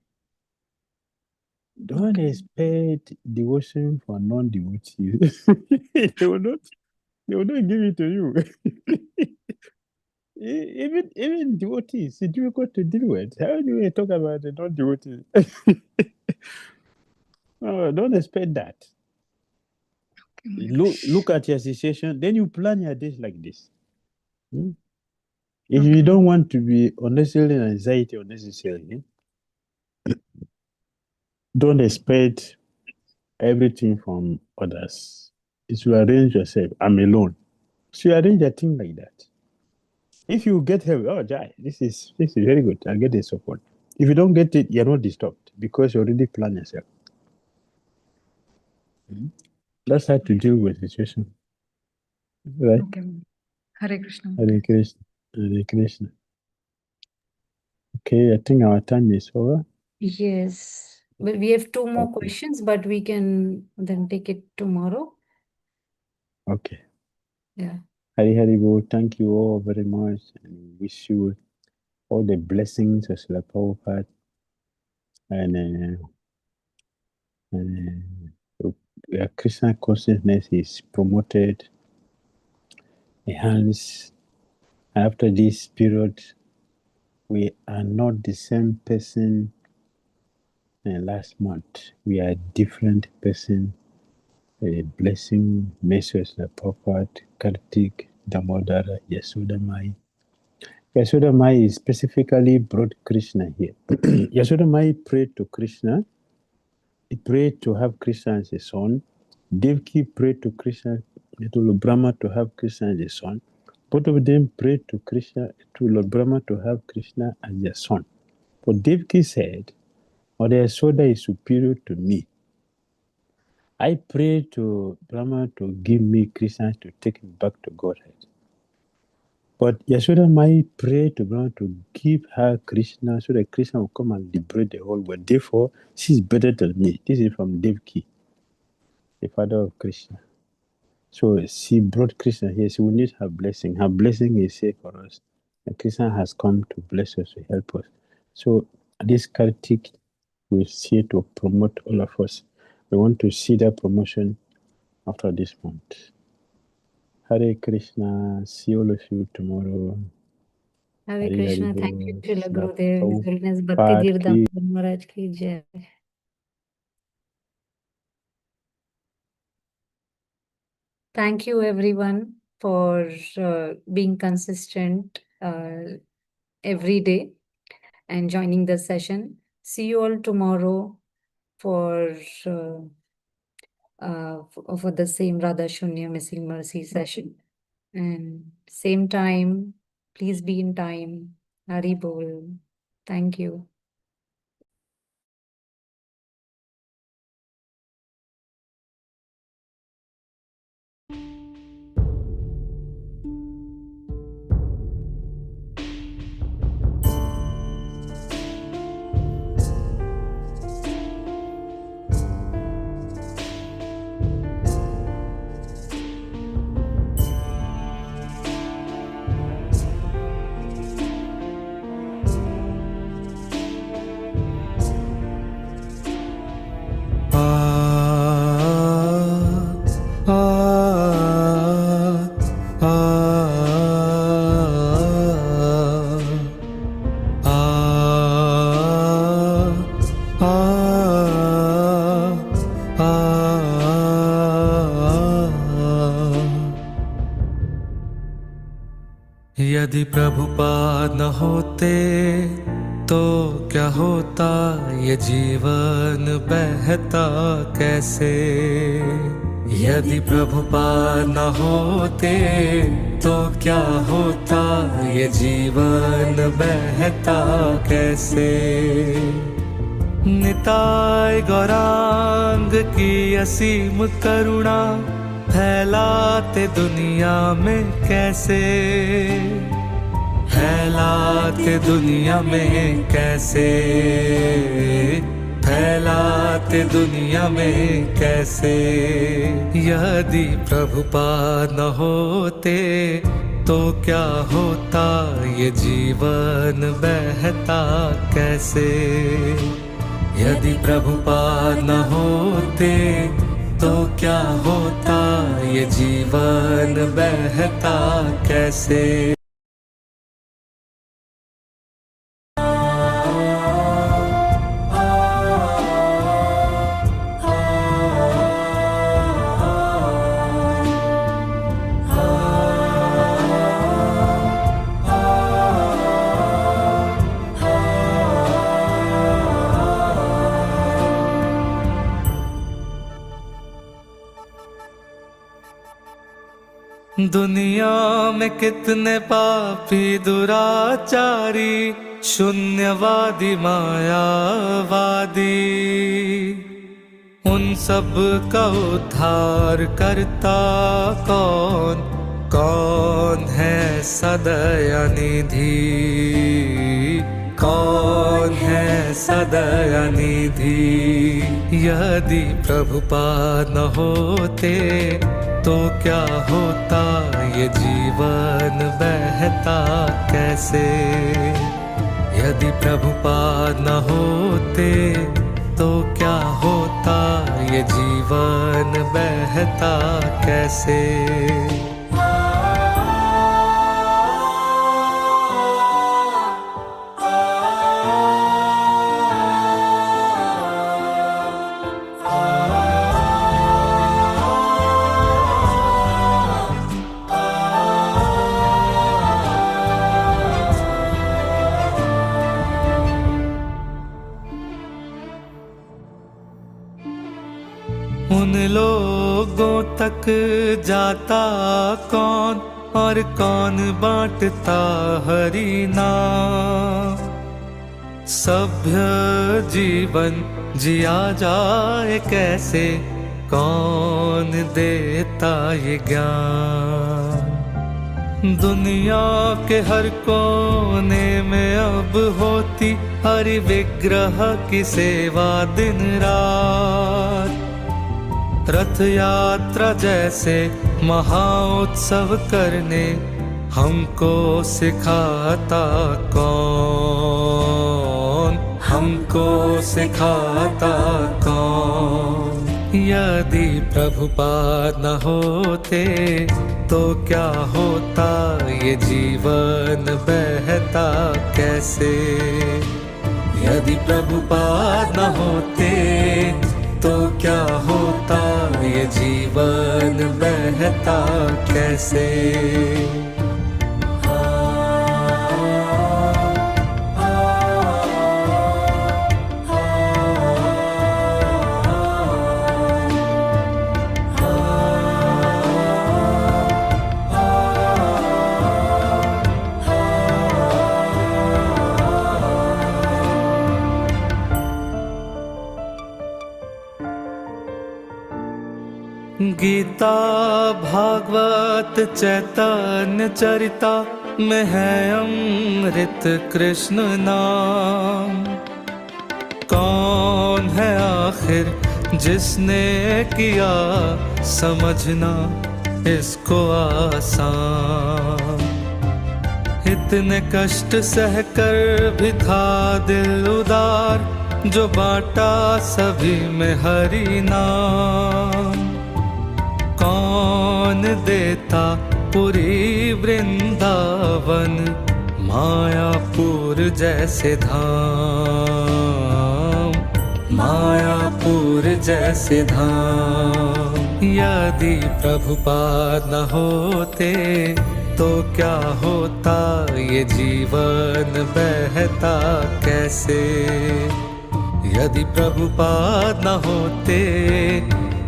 Speaker 3: Don't expect devotion for non-devotees. they will not. They will not give it to you. Even devotees, it's difficult to deal with. How do you talk about the non-devotees? No, don't expect that. Look at your situation, then you plan your days like this. If you don't want to be unnecessarily in anxiety unnecessarily, don't expect everything from others. It's to arrange yourself. I'm alone. So you arrange a thing like that. If you get help, oh Jai, this is very good. I'll get the support. If you don't get it, you're not disturbed because you already plan yourself. That's how to deal with the situation. Right?
Speaker 13: Okay. Hare Krishna.
Speaker 3: Hare Krishna. Hare Krishna. Okay, I think our time is over.
Speaker 4: Yes, but we have 2 more questions, but we can then take it tomorrow.
Speaker 3: Okay.
Speaker 4: Yeah.
Speaker 3: Hari Hari Bo, thank you all very much and wish you all the blessings of Srila Prabhupada and where Krishna consciousness is promoted, enhanced. After this period, we are not the same person last month. We are a different person. A blessing message the prophet Kartik, Damodara, Yasodamai. Yasodamai specifically brought Krishna here. Yasodamai prayed to Krishna. He prayed to have Krishna as a son. Devaki prayed to Krishna, to Lord Brahma to have Krishna as a son. Both of them prayed to Krishna, to Lord Brahma to have Krishna as their son. But Devaki said, Mother Yasoda is superior to me. I pray to Brahma to give me Krishna to take him back to Godhead. But Yashoda might pray to Brahma to give her Krishna so that Krishna will come and liberate the whole world. Therefore, she's better than me. This is from Devaki, the father of Krishna. So she brought Krishna here. She will need her blessing. Her blessing is here for us. And Krishna has come to bless us, to help us. So this Kartik is here to promote all of us. We want to see that promotion after this month. Hare Krishna. See all of you tomorrow.
Speaker 4: Hare Krishna. Thank you, Srila Gurudev. His Holiness Bhakti
Speaker 3: Prabhupada
Speaker 4: Dhira
Speaker 3: ki
Speaker 4: Damodar Maharaj ki jai. Thank you, everyone, for being consistent every day and joining the session. See you all tomorrow for the same Radha Shunya Missing Mercy session. And same time, please be in time. Hari Bol. Thank you.
Speaker 14: यदि प्रभुपाद न होते तो क्या होता, ये जीवन बहता कैसे। यदि प्रभुपाद न होते तो क्या होता, ये जीवन बहता कैसे। निताय गौरांग की असीम करुणा फैलाते दुनिया में कैसे, फैलाते दुनिया में कैसे, फैलाते दुनिया में कैसे। यदि प्रभुपाद न होते तो क्या होता, ये जीवन बहता कैसे। यदि प्रभुपाद न होते तो क्या होता, ये जीवन बहता कैसे। दुनिया में कितने पापी दुराचारी, शून्यवादी मायावादी, उन सब का उद्धार करता कौन, कौन है सदयनिधि, कौन है सदयनिधि। यदि प्रभुपाद न होते तो क्या होता, ये जीवन बहता कैसे। यदि प्रभुपाद न होते तो क्या होता ये जीवन बहता कैसे। उन लोगों तक जाता कौन और कौन बांटता हरि नाम। सभ्य जीवन जिया जाए कैसे, कौन देता ये ज्ञान। दुनिया के हर कोने में अब होती हरि विग्रह की सेवा दिन रात। रथ यात्रा जैसे महाउत्सव करने हमको सिखाता कौन, हमको सिखाता कौन। यदि प्रभुपाद न होते तो क्या होता ये जीवन बहता कैसे। यदि प्रभुपाद न होते तो क्या होता ये जीवन बहता कैसे। गीता भागवत चैतन्य चरिता में है अमृत कृष्ण नाम। कौन है आखिर जिसने किया समझना इसको आसान। इतने कष्ट सहकर भी था दिल उदार, जो बांटा सभी में हरि नाम। कौन देता पुरी वृंदावन, मायापुर जैसे धाम, मायापुर जैसे धाम। यदि प्रभुपाद न होते तो क्या होता ये जीवन बहता कैसे। यदि प्रभुपाद न होते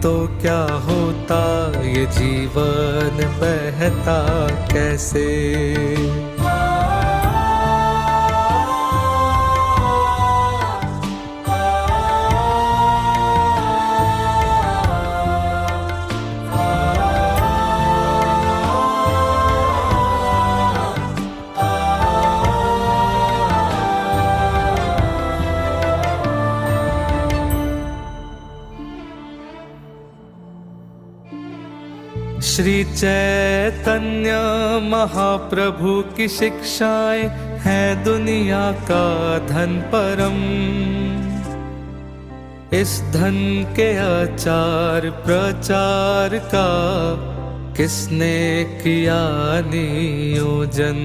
Speaker 14: तो क्या होता ये जीवन बहता कैसे। श्री चैतन्य महाप्रभु की शिक्षाएं हैं दुनिया का धन परम। इस धन के आचार प्रचार का किसने किया नियोजन।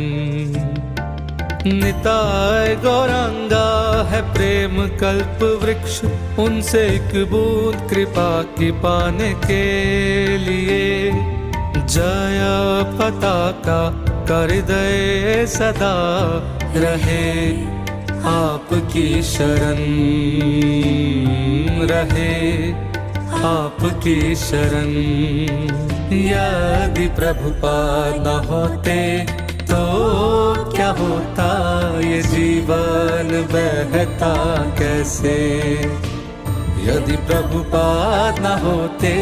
Speaker 14: निताय गौरांगा है प्रेम कल्प वृक्ष, उनसे एक बूंद कृपा की पाने के लिए। जय पताका कर दे सदा रहे आपकी शरण, रहे आपकी शरण। यदि प्रभुपाद न होते तो क्या होता ये जीवन बहता कैसे। यदि प्रभुपाद न होते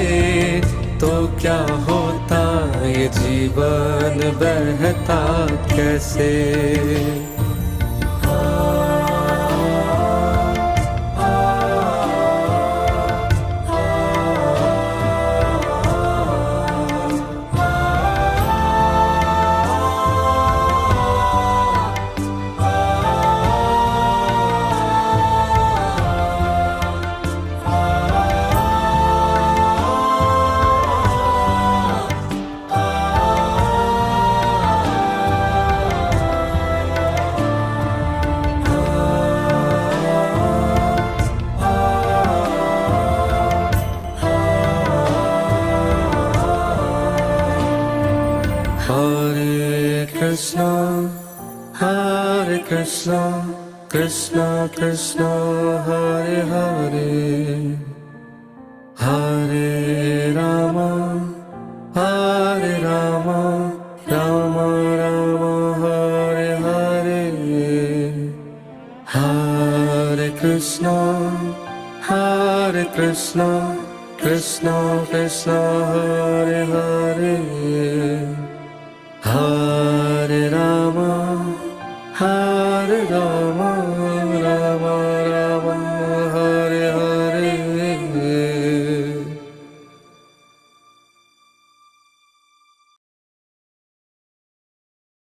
Speaker 14: तो क्या होता ये जीवन बहता कैसे। Krishna, Krishna Krishna, Hare Hare, Hare Rama, Hare Rama, Rama Rama, Hare Hare, Hare Krishna, Krishna Krishna, Hare Hare, Hare Rama, Hare Rama,